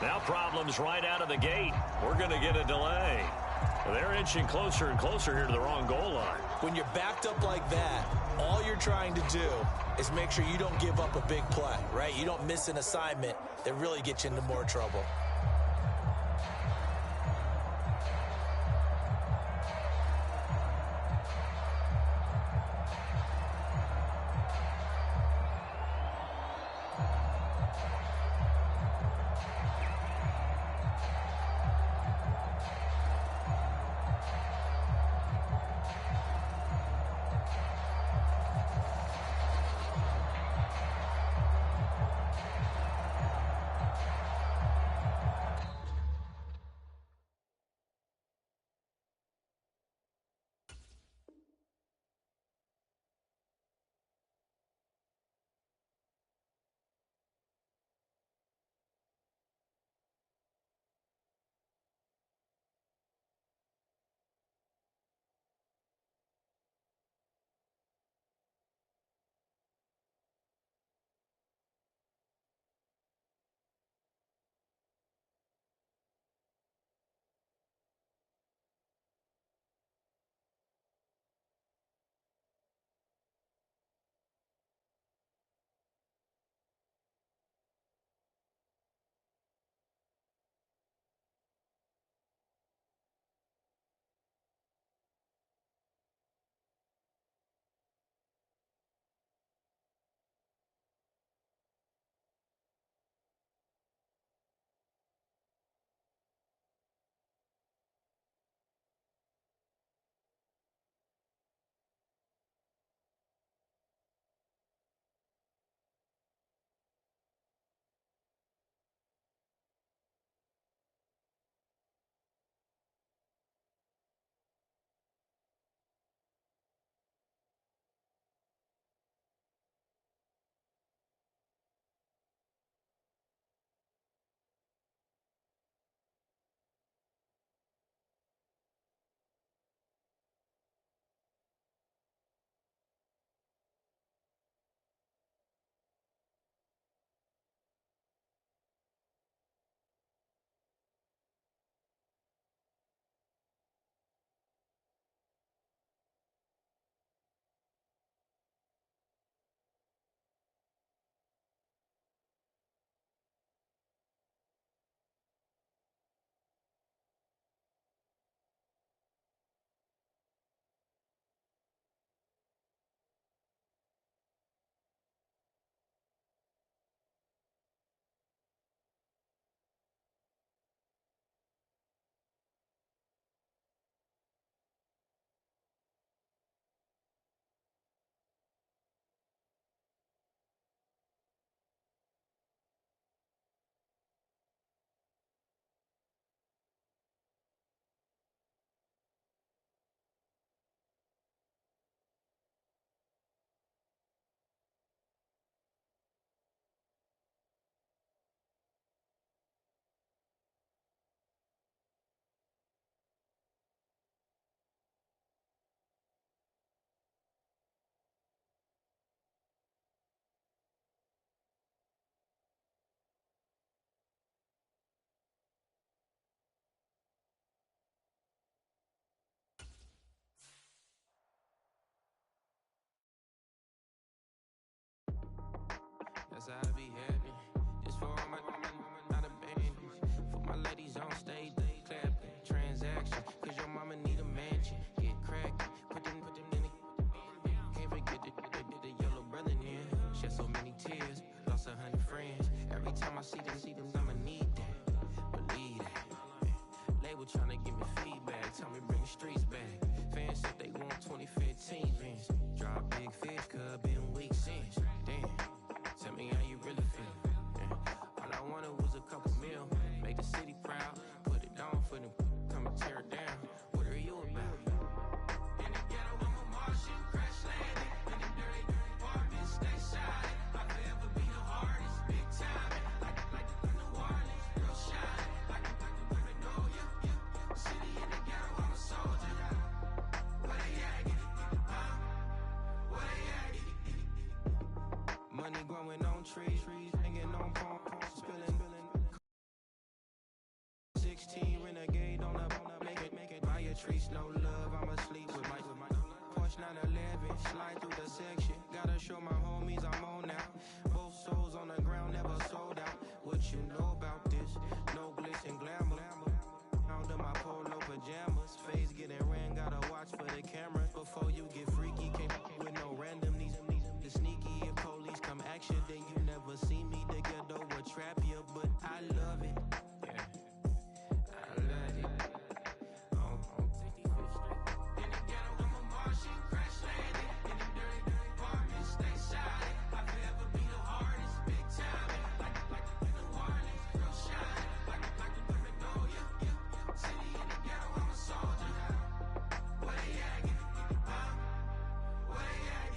S1: Now problems right out of the gate. We're going to get a delay. They're inching closer and closer here to the wrong goal line.
S3: When you're backed up like that, all you're trying to do is make sure you don't give up a big play, right? You don't miss an assignment that really gets you into more trouble.
S6: friends. Every time I see them, I'ma need that. Believe that. Label trying to give me feedback. Tell me bring the streets back. Fans said they want 2015 Vince. Drop big fish, cuz been weeks since. Damn, tell me how you really feel. Yeah. All I wanted was a couple mil. Make the city proud. Put it down for them. Come and tear it down. What are you about? In the ghetto, I'm a Martian. Crash landing. In the dirty apartments. Stay silent. I'll forever be the hardest. Big time. Like New Orleans. Real shine. Like the women know you. City in the ghetto, I'm a soldier. Where they at? Where they at? Money growing on trees, hanging on palm, spilling. 16 renegade on up, make it. Buy a tree, no love. I'ma sleep with my Porsche 911, slide through the section. Gotta show my homies I'm on now. Both souls on the ground, never sold out. What you know about this? No glitz and glamour. Under my polo pajamas, face getting ran. Gotta watch for the cameras before you get freaky. Can't with no random. The sneaky if police come action, then you never see me. The ghetto would trap you, but I love it. Yeah, I love it. On 55th Street. In the ghetto, I'm a Martian, crash landing. In the dirty apartments, stay silent. I'll forever be the hardest, big time. Like New Orleans, real shine. Like the women know you. City in the ghetto, I'm a soldier. Where they at? Where they at?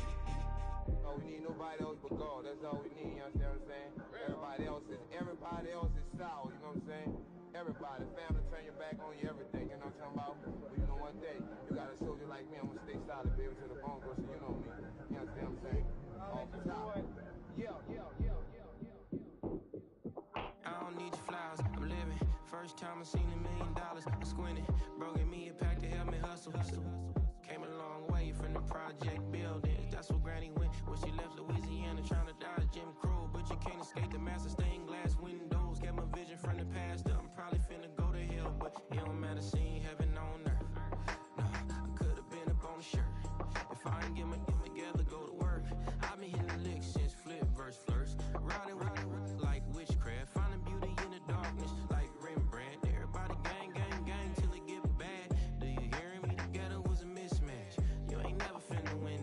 S7: Oh, we need nobody else but God. That's all we need, you understand what I'm saying? Everybody else is sour, you know what I'm saying? Everybody, family, turn your back on you, everything, you know what I'm talking about? But you know one day, you got a soldier like me, I'm gonna stay solid, baby, to the bone, bro, so you know me. You understand what I'm saying? Off the top. Yeah.
S6: I don't need your flowers, I'm living. First time I seen $1 million, I squinted. Bro, give me a pack to help me hustle. Came a long way from the project buildings. That's where Granny went when she left Louisiana, trying to dodge Jim Crow. But you can't escape the master stained glass windows. Got my vision from the past. I'm probably finna go to hell, but it don't matter, seeing heaven on earth. No, I could've been up on the shirt. If I ain't get my together, go to work. I've been hitting licks since flip verse first. Riding like witchcraft, finding beauty in the darkness like Rembrandt. Everybody gang till it get bad. Do you hear me? The ghetto was a mismatch. You ain't never finna win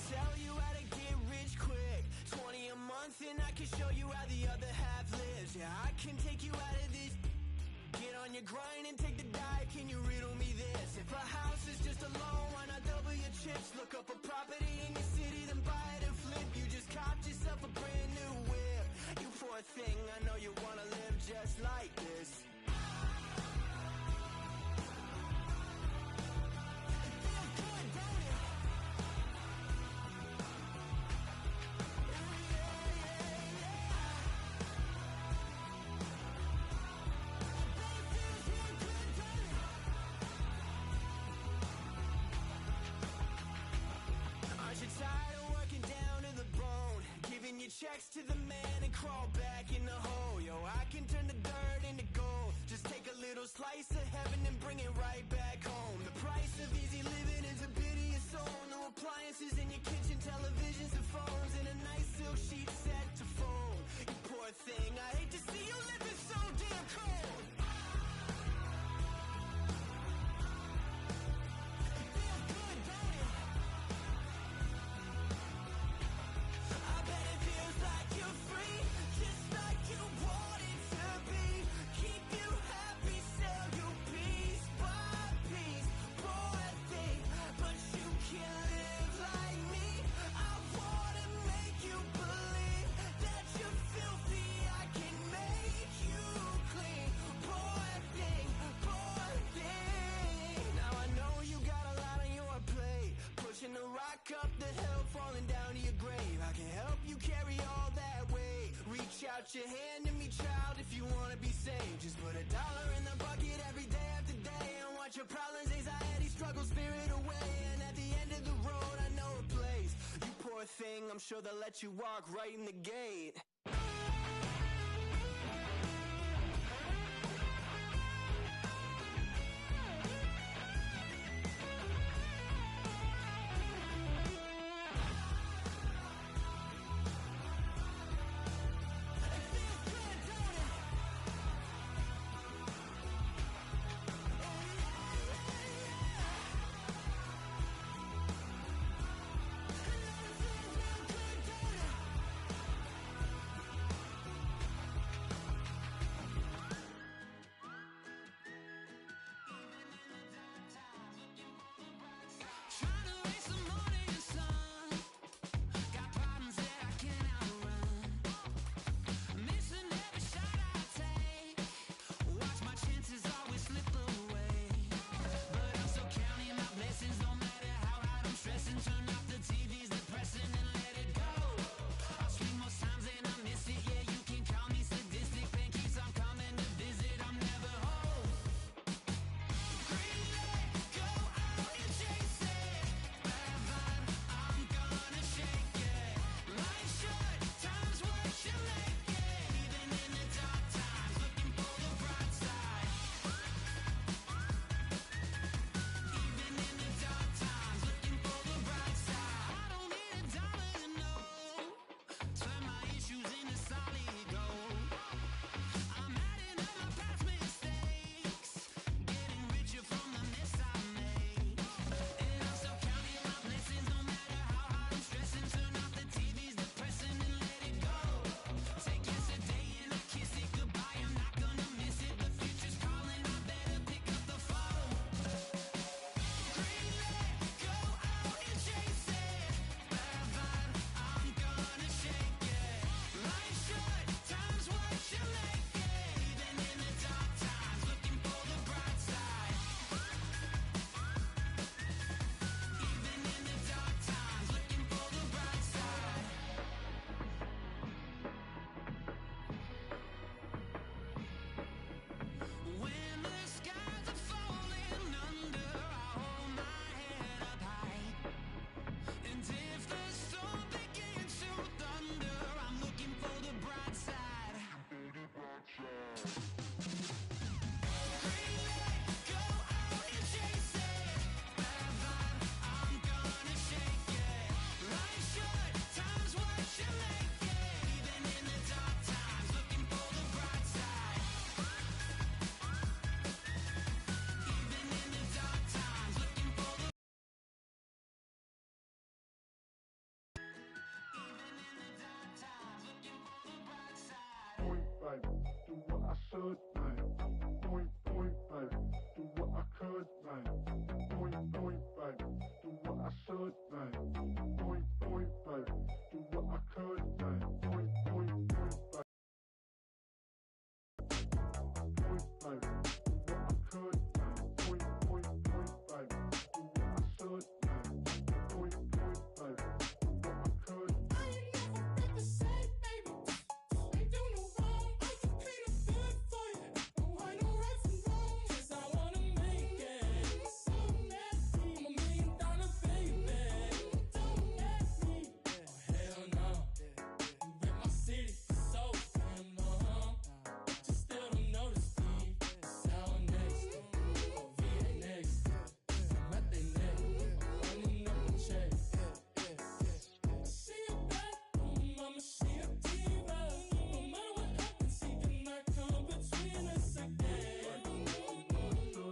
S10: tell you how to get rich quick. 20 a month and I can show you how the other half lives. Yeah, I can take you out of this. Get on your grind and take the dive. Can you riddle me this? If a house is just a loan, why not double your chips? Look up a property in your city, then buy it and flip. You just copped yourself a brand new whip. You poor thing, I know you wanna live just like this. Checks to the man and crawl back in the hole. Yo, I can turn the dirt into gold. Just take a little slice of heaven and bring it right back home. The price of easy living is a pity of soul. No appliances in your kitchen, televisions and phones, and a nice silk sheet set to fold. You poor thing, I hate to see you living so damn cold. Up the hill, falling down to your grave. I can help you carry all that weight. Reach out your hand to me, child, if you want to be saved. Just put $1 in the bucket every day after day and watch your problems, anxiety, struggle, spirit away. And at the end of the road, I know a place. You poor thing, I'm sure they'll let you walk right in the gate.
S11: should, man. Doing, baby. Do what I could, man. Doing, baby. Do what I should, man. Doing, baby. Do what I could, man. Doing, baby. Doing, baby. Do what I could, man. Doing, baby. Do what I should, man. Doing, baby. Do what I could.
S10: I ain't never read the same, baby. Ain't do no wrong. I can clean up good for you. No, I know right from wrong. 'Cause I wanna make it. So nasty. I'm $1 million baby. Don't ask me. Oh, hell no. You rip my city so damn long. But you still don't notice me. Sound next. Oh, VA next. I'm at they neck. Running up a check. See you back, mama, she a diva. No matter what happens, he cannot come between us again.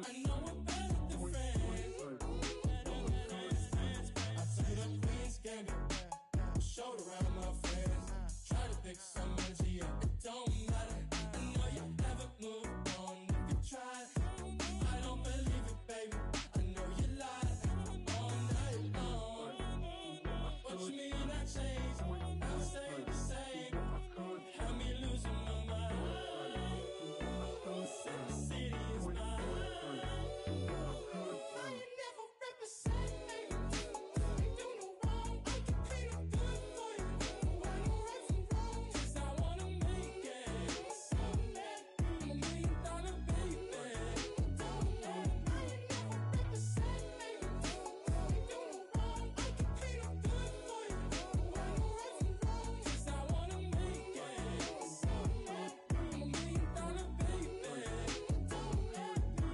S10: I know we're better than friends. I took up Queen's Gambit, showed around my friends. Try to pick some energy up, it don't matter. I know you haven't moved on if you tried. I don't believe it, baby. I know you lied all night long. What you mean I changed? I stay the same. Had me losing my mind. Sin City is mine. I ain't never represent, baby. Ain't do no wrong. I can clean up good for you. No, I know right from wrong. 'Cause I wanna make it. So mad. I'm $1 million baby. Don't let me. I ain't never represent, baby. Ain't do no wrong. I can clean up good for you. No, I know right from wrong. 'Cause I wanna make it. So mad. I'm $1 million baby. Don't let me.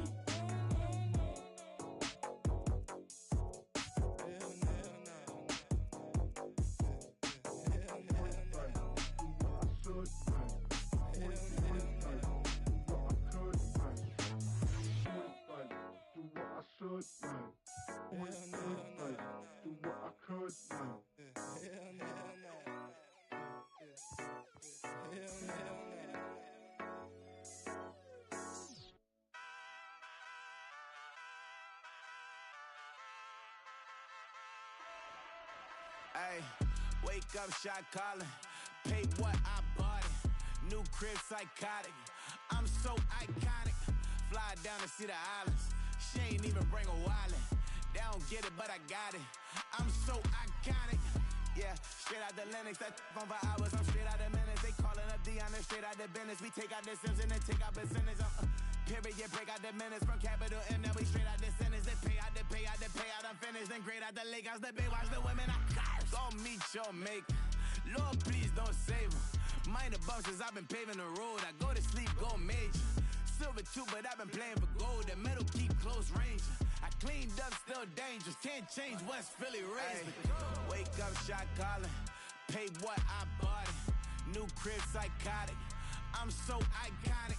S5: Hey, wake up, shot calling. Pay what I bought it. New crib, psychotic. I'm so iconic. Fly down to see the islands. She ain't even bring a wallet. They don't get it, but I got it. I'm so iconic. Yeah, straight out the Lennox. That phone for hours. I'm straight out the minutes. They calling up Dion and straight out the business. We take out the Sims and then take out percentage. Period, break out the minutes from capital M. Now we straight out the sentence. They pay out, I'm finished. Then grade out the lake house, the bay, watch the women. I curse. Go meet your maker. Lord, please don't save them. Minor bumps as I've been paving the road. I go to sleep, go major. Silver too, but I've been playing for gold. The metal keep close range. I cleaned up, still dangerous. Can't change West Philly raised. Wake up, shot calling. Pay what I bought it. New crib, psychotic. I'm so iconic.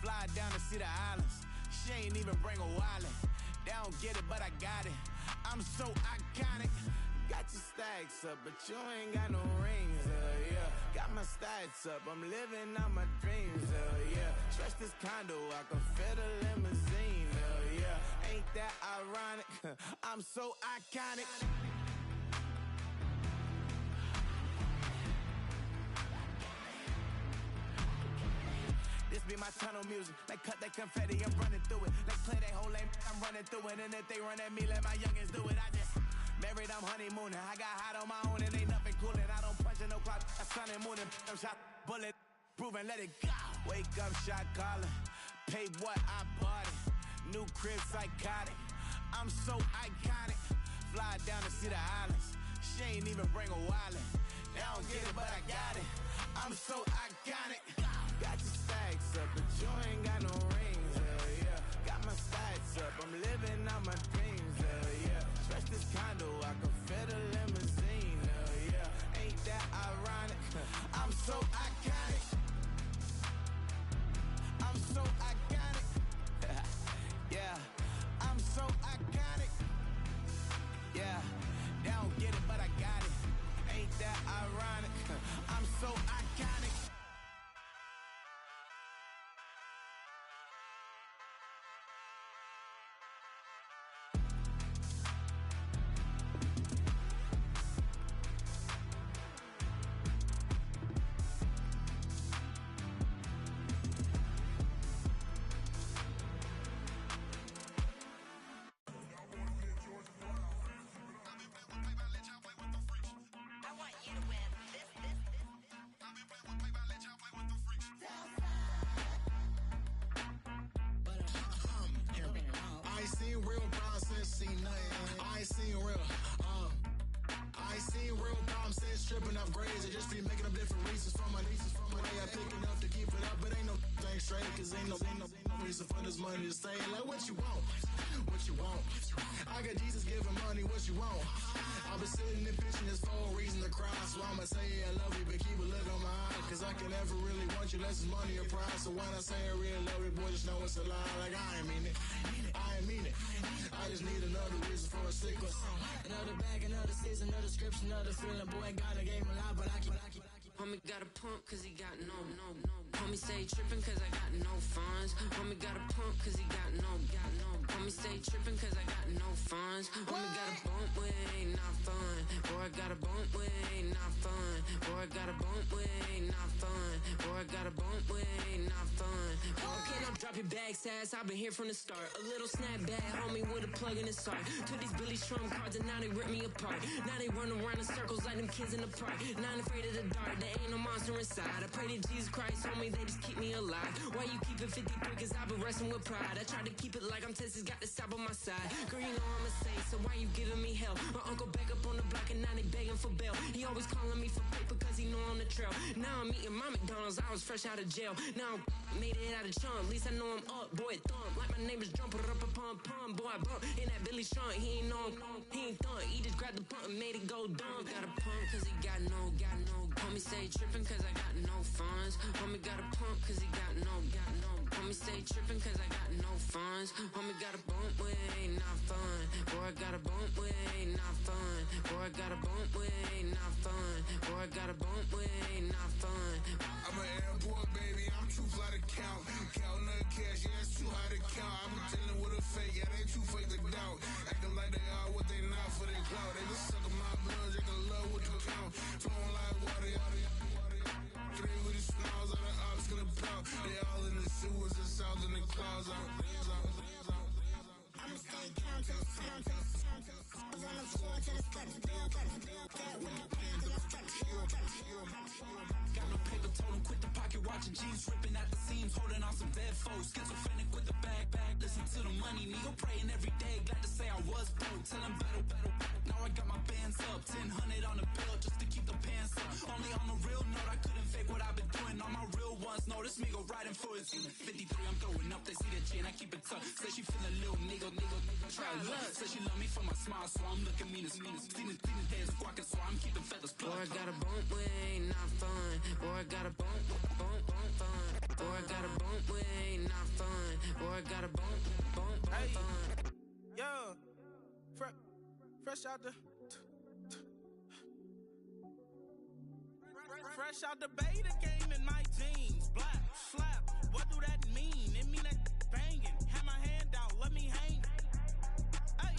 S5: Fly down to see the islands. She ain't even bring a wallet. They don't get it, but I got it. I'm so iconic. Got your stacks up, but you ain't got no rings, yeah. Got my stats up, I'm living out my dreams, yeah. Stretch this condo, I can fit a limousine, yeah. Ain't that ironic? I'm so iconic. This be my tunnel music. Like cut that confetti, I'm running through it. Like play that whole lane, I'm running through it. And if they run at me, let my youngins do it. I just married, I'm honeymooning. I got hot on my own and ain't nothing coolin'. I don't punch in no clock, I sun and moon and I'm shot, bullet, proven, let it go. Wake up, shot calling. Pay what I bought it. New crib, psychotic. I'm so iconic. Fly down to see the islands. She ain't even bring a wallet. They don't get it, but I got it. I'm so iconic. Got your stacks up, but you ain't got no rings, yeah. Got my stats up, I'm living out my dreams, yeah. Stretch this condo, I can fit a limousine, yeah. Ain't that ironic? I'm so iconic. I'm so iconic. Yeah, I'm so iconic. Yeah, they don't get it, but I got it. Ain't that ironic? I'm so iconic.
S12: stripping off grades. I just be making up different reasons for my nieces. For my day, I pick enough to keep it up, but ain't no thing straight, cause ain't no reason for this money to stay. Like, what you want? What you want? I got Jesus giving money, what you want? I've been sitting and pitching this for a reason to cry, so I'ma say I love you, but keep a look on my eye, cause I can never really want you unless it's money or prize. So when I say I really love you, boy, just know it's a lie. Like, I ain't mean it. I ain't mean it. I just need another reason for a sickle.
S10: Another bag, another season, another description, another feeling. Boy, God, I gave him a lot, but I keep. Homie got a pump cause he got no. Homie stay trippin' cause I got no funds. Homie got a pump cause he got no. Homie stay trippin' cause I got no funds. Homie got a bump with ain't not fun. Boy, I got a bump with ain't not fun. Boy, I got a bump with ain't not fun. Boy, I got a bump with ain't not fun. Okay, now drop your bag, sass. I've been here from the start. A little snapback, homie, with a plug in his heart. Took these Billy Strum cards and now they rip me apart. Now they run around in circles like them kids in the park. Not afraid of the dark, there ain't no monster inside. I pray to Jesus Christ, homie, they just keep me alive. Why you keep it 53? Cause I've been wrestling with pride. I try to keep it like I'm Texas, got the South on my side. Girl, you know I'm a saint, so why you giving me hell? My uncle back up on the block and now they begging for bail. He always calling me for paper cause he know I'm the trail. Now I'm eating my McDonald's, I was fresh out of jail. Now I made it out of chump, at least I know I'm up. Boy, thump, like my name is Jumper, up a pump. Boy, I bump in that Billy Strunk, he ain't know, he ain't thump. He just grabbed the pump and made it go dumb. Got a pump cause he got no. Homie stay trippin' cause I got no funds. Homie got a pump cause he got no. Homie stay trippin' cause I got no funds. Homie got a bump with ain't not fun. Boy, I got a bump with ain't not fun. Boy, I got a bump with ain't not fun. Boy, I got a bump with ain't not fun.
S12: I'm an airport baby, I'm too fly to count. Counting the cash, yeah, it's too high to count. I've been dealing with a fake, yeah, they too fake to doubt. Acting like they are what they not for their clout. They just suckin' my blood, they can love what you count. Flowing like water, three with the smiles, all the ops gonna pout. They all in the sewers and south in the clouds. I'ma stay down to the sound, to the sound, to the sound. On the floor to the cut, to bill, cut, to bill, cut. With the plan to the cut,
S13: got no paper, told him quit the pocket watching jeans, ripping at the seams, holding on some dead foes. Schizophrenic with the bag, listen to the money, nigga praying every day. Glad to say I was broke, tell him battle. Now I got my bands up, 1000 on the bill just to keep the pants up. Only on the real note, I couldn't fake what I've been doing. All my real ones know this me go riding for it. 53, I'm throwing up, they see the chain, I keep it tough. Say she feeling little nigga, try look. Say she love me for my smile, so I'm looking mean as Seen his head squawking, so I'm keeping feathers plucked.
S10: Boy, I got a bump with ain't not fun. Boy, I got a bump fun. Boy, I got a bump with ain't not fun. Boy, I got a bump
S14: hey,
S10: fun.
S14: Yo, fresh out the fresh out the beta game in my jeans. Black, slap, what do that mean? It mean that banging. Have my hand out, let me hang. Hey,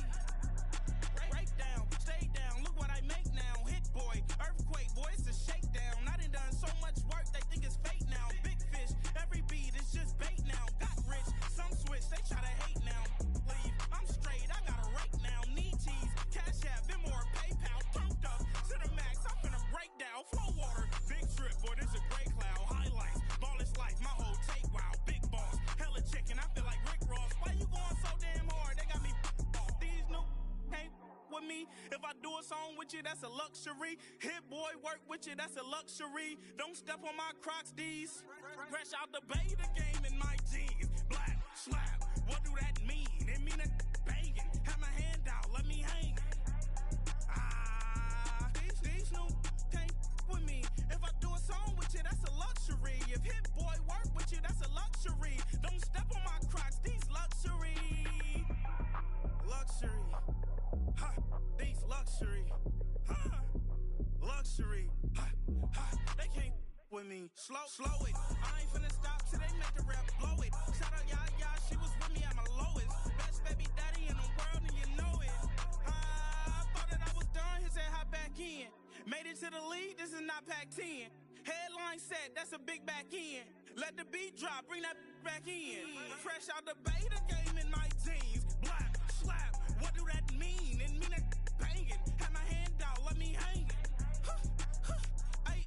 S14: break down, stay down. Look what I make now. Hit boy, earthquake, boy, it's a shakedown. I done so much work, they think it's fake now. Big fish, every beat is just bait now. Got rich, some switch, they try to hate now. Leave, I'm straight, I got a rake now. Need cheese, cash app, then more PayPal. Pumped up to the max, I'm finna break down. Flow water, big trip, boy, this a gray cloud. Highlights, ball is life, my whole take, wow. Big boss, hella chicken, I feel like Rick Ross. Why you going so damn hard? They got me off. These new can't with me. If I do a song with you, that's a luxury. Hit boy, work with you, that's a luxury. Don't step on my Crocs, D's. Fresh out the beta game in my jeans. Black, slap, what do that mean? It mean that banging. Have my hand out, let me hang. These new can't with me. If I do a song with you, that's a luxury. If Hit Boy work with you, that's a luxury. Don't step on my Crocs, these luxury. Luxury. Ha, these luxury. Ha, luxury. Ha, ha, they can't with me. Slow it. I ain't finna stop till they make the rap blow it. Shout out Yaya, she was with me at my lowest. Best baby daddy in the world and you know it. I thought that I was done, he said hop back in. Made it to the league, this is not Pac-10. Headline set, that's a big back end. Let the beat drop, bring that back in. Fresh out the beta game in my jeans. Black, slap, what do that mean? It mean that banging. Have my hand out, let me hang it. Ay,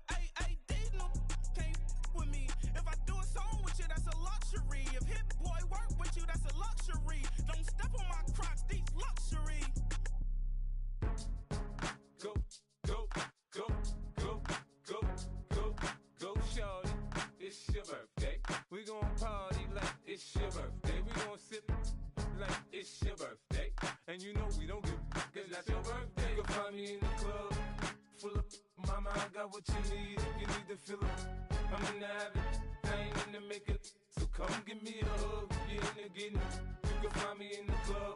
S14: they no can't with me. If I do a song with you, that's a luxury. If Hit Boy work with you, that's a luxury. Don't step on my Crocs, these luxury.
S13: Go, go, go,
S15: the club, full of mama, I got what you need. If you need to fill it, I'm in the habit, I ain't in the making. So come give me a hug, if you're in the getting it. You can find me in the club,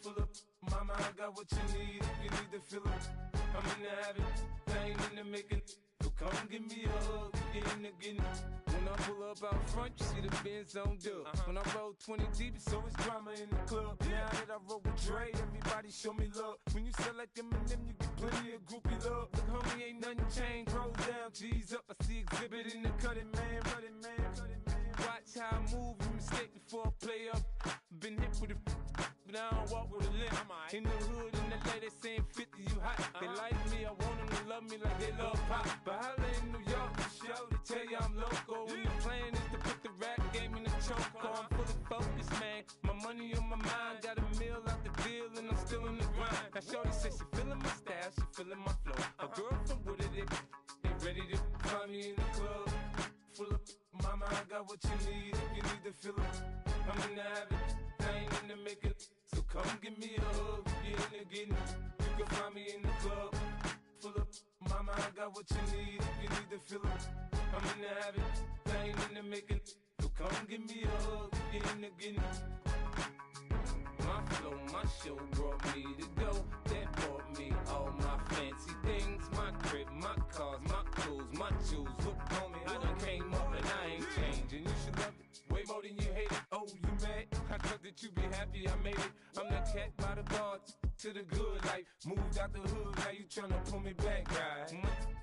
S15: full of mama, I got what you need. If you need to fill it, I'm in the habit, I ain't in the making. So come give me a hug, if you're in the getting it. When I pull up out front, you see the Benz on dub. When I roll 20 deep, it's always drama in the club. Now that I roll with Dre, everybody show me love. When you sell like Eminem, you get plenty of groupie love. Look, homie, ain't nothing changed. Roll down, G's up. I see exhibit in the cutting, man. Watch how I move, you mistake before I play up. Been hit with a but I don't walk with a limp. In the hood, in the LA, they saying 50, you hot. They like me, I want them to love me like they love pop. But holla in New York, for show, they tell you I'm loco. And the plan is to put the rap game in the choke. I'm fully focused, man. My money on my mind, got a meal out the deal, and I'm still in the grind. Now shorty says she feeling my style, she feeling my flow. A girl from Wooded, they ready to find me in the club. Full of mama, I got what you need. If you need to fill it, I'm in the habit, I ain't in the making. So come give me a hug, if you're in the getting it. You can find me in the club, full of mama, I got what you need. If you need to fill it, I'm in the habit, I ain't in the making. So come give me a hug, if you're in the getting it. My flow, my show brought me to go. That brought me all my fancy things. My crib, my cars, my clothes, my jewels. Look, homie, I done came up and I ain't changing. You should love it way more than you hate it. Oh, you mad? I thought that you be happy I made it. I'm that cat by the bar to the good life. Moved out the hood, now you tryna pull me back, right?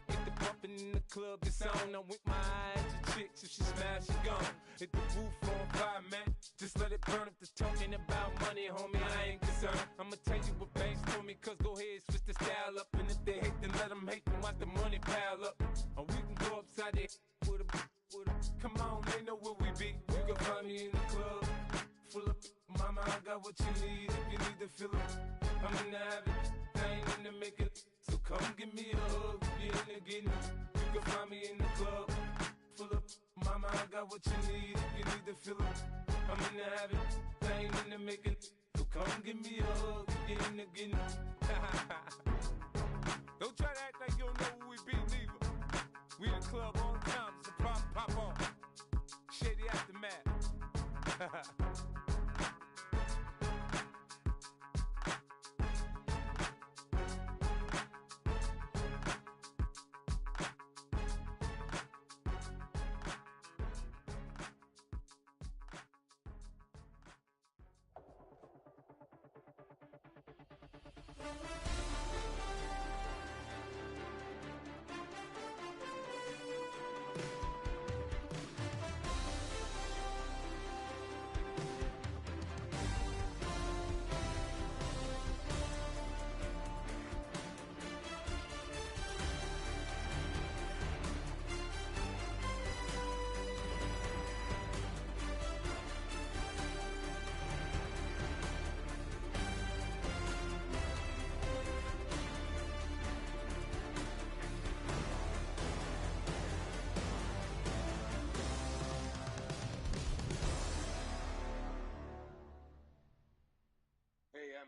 S15: Hit the bumpin' in the club, it's on. I'm with my eyes to chicks, if she smash, she gone. Hit the roof on fire, man. Just let it burn if the talking about money, homie, I ain't concerned. I'ma tell you what banks told me, cause go ahead, switch the style up. And if they hate, then let them hate, then watch the money pile up. Or we can go upside there with a come on, they know where we be. You can find me in the club, full of mama, I got what you need. If you need to fill it, I'm in the habit, I ain't in the making. So come give me a hug, if you're in the getting it. You can find me in the club, full of mama, I got what you need. If you need to fill it, I'm in the habit, I ain't in the making. So come give me a hug, if you're in the getting it. Don't try to act like you don't know who we be, neither. We in the club all the time, it's a pop on. Shady Aftermath.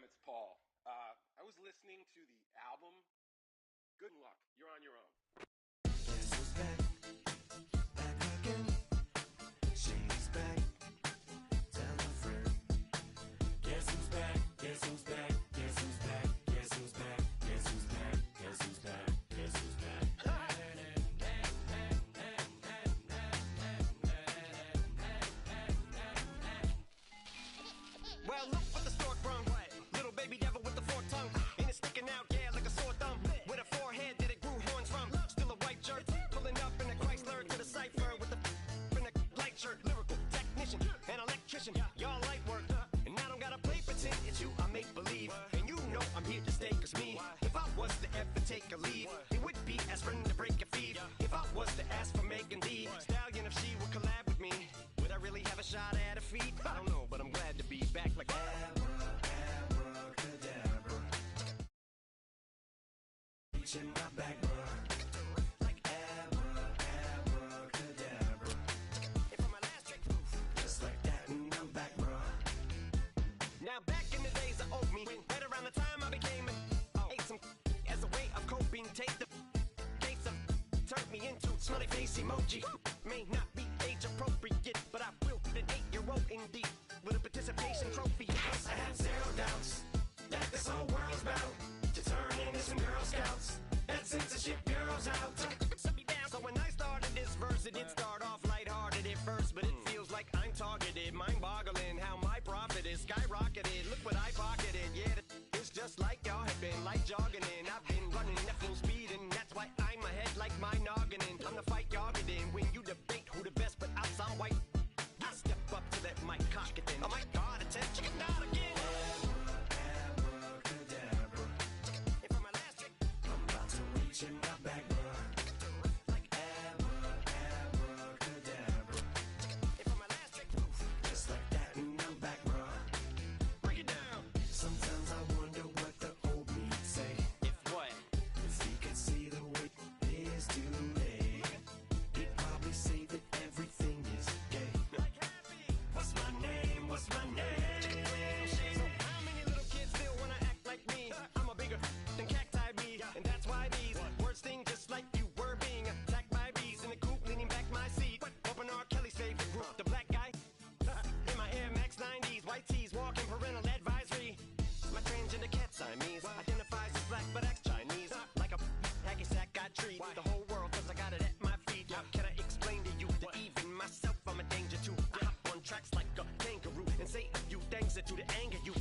S16: It's Paul. I was listening to the album. Good luck. You're on your own.
S17: Guess who's back? Back again. Shady's back. Tell a friend. Guess who's back? Guess who's back? Guess who's back? Guess who's back? Guess who's back? Guess who's back? Guess who's back?
S18: Well, look what the stork brung. Little baby devil with the forked tongue. And it's sticking out, yeah, like a sore thumb. With a forehead that it grew horns from. Still a white shirt, pulling up in a Chrysler to the cipher with the in a light shirt. Lyrical technician, an electrician, y'all light work. And I don't gotta play pretend, it's you I make believe. And you know I'm here to stay, cause me, if I was to ever take a leave, it would be aspirin to break your feet. If I was to ask for Megan D Stallion, if she would collab with me, would I really have a shot at her feet? I don't know, but I'm glad to be back like abracadabra. Reaching my back, like abracadabra. And for my last trick, just like that, and I'm back, bro. Now back in the days of old me, right around the time I became ate some as a way taste the case of turned me into smelly face emoji. May not be age appropriate, but I will fit an 8-year-old indeed with a participation trophy.
S17: I have zero doubts that this whole world's bound to turn into some Girl Scouts. That censorship bureau's out.
S18: So when I started this verse, it did start off lighthearted at first, but it feels like I'm targeted, mind-boggling how my profit is skyrocketed. Look what I pocketed, yeah, it's just like y'all have been light jogging in. I've been running at full speed, and that's why I'm ahead like my noggin. Time to fight y'all get in when you debate who the best, but I'm some white. I step up to that mic, cock it in. Oh my God, attention, not again.
S17: Abracadabra.
S18: And for my last trick,
S17: I'm about to reach in my back, bruh. Just like that, and I'm back, bro.
S18: Break it down.
S17: Sometimes I wonder what the old me'd say.
S18: If what?
S17: If he could see the way it is today, he'd probably say that everything is gay. What's my name? What's my name?
S18: So how many little kids still wanna act like me? I'm a bigger than cacti bee, and that's why these words sting just like you were being attacked by bees in the coop, leaning back my seat. Open R. Kelly's favorite group, the black guy. In my Air Max 90s, white tees, walking parental advisory. My transgender cat Siamese identifies as black but acts Chinese. Like a hacky sack, I treat the whole world cause I got it at my feet. How can I explain to you that even myself I'm a danger to? I hop on tracks like a kangaroo and say a few things that do to anger you.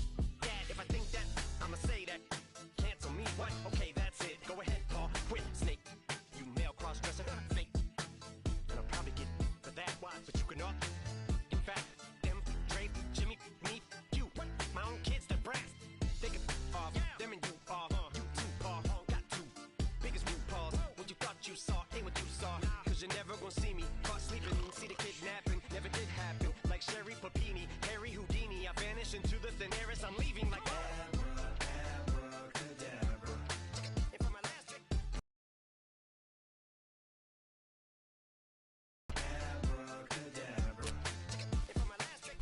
S18: Dad, if I think that, I'ma say that. Cancel me, what? Okay, that's it. Go ahead, Paul, quit, snake. You male cross-dresser, fake. And I'll probably get for that, but you can all. In fact, them, Dre, Jimmy, me, you, my own kids, the brass. They can off, them and you off. You too, Paul, got two biggest root paws. What you thought you saw ain't what you saw. Cause you're never gonna see me caught sleeping. See the kidnapping, never did happen. Like Sherry Papini, Harry Houdini. I vanish into the thin air as I'm leaving like
S17: Abracadabra.
S18: And for my last trick,
S17: Abracadabra.
S18: and for my last trick,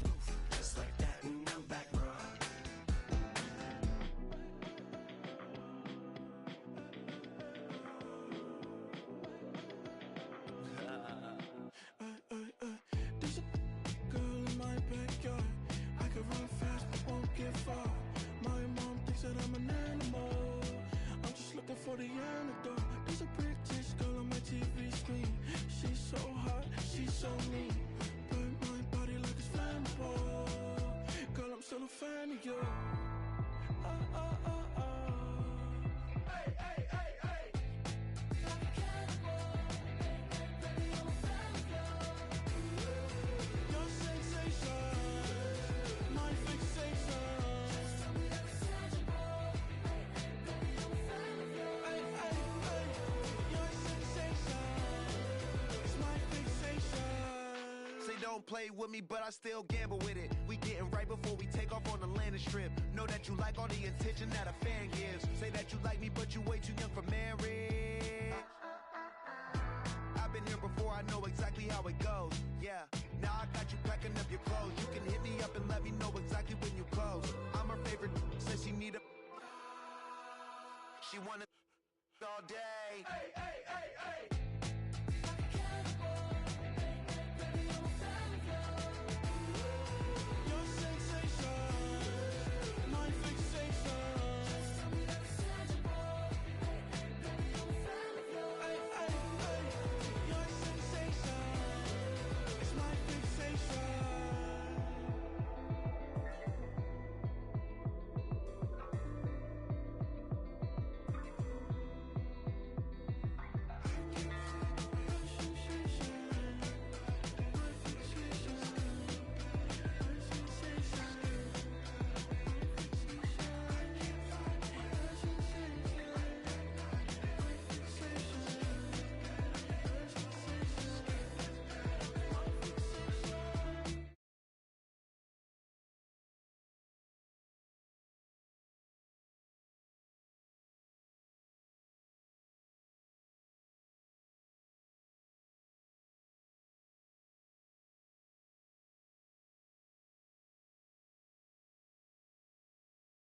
S17: Just like that, and I'm back, bro.
S11: There's a girl in my backyard. I can run fast but won't get far. My mom thinks that I'm an animal. I'm just looking for the antidote. There's a British girl on my TV screen. She's so hot, she's so mean. Burn my body like it's flammable. Girl, I'm still a fan of you. Hey, hey, hey, hey. Like a cannibal. Baby, I'm a fan of you. Your sensation, my fixation. Just tell me that it's tangible. Baby, I'm a fan of you. Hey, hey, hey. Your sensation is my fixation.
S19: Say don't play with me, but I still gamble with it. We getting right before we take off on the landing strip. Know that you like all the attention that a fan gives. Say that you like me, but you way too young for marriage. I've been here before, I know exactly how it goes. Yeah, now I got you packing up your clothes. You can hit me up and let me know exactly when you close. I'm her favorite, says she need a. She wanna all day.
S11: Hey, hey,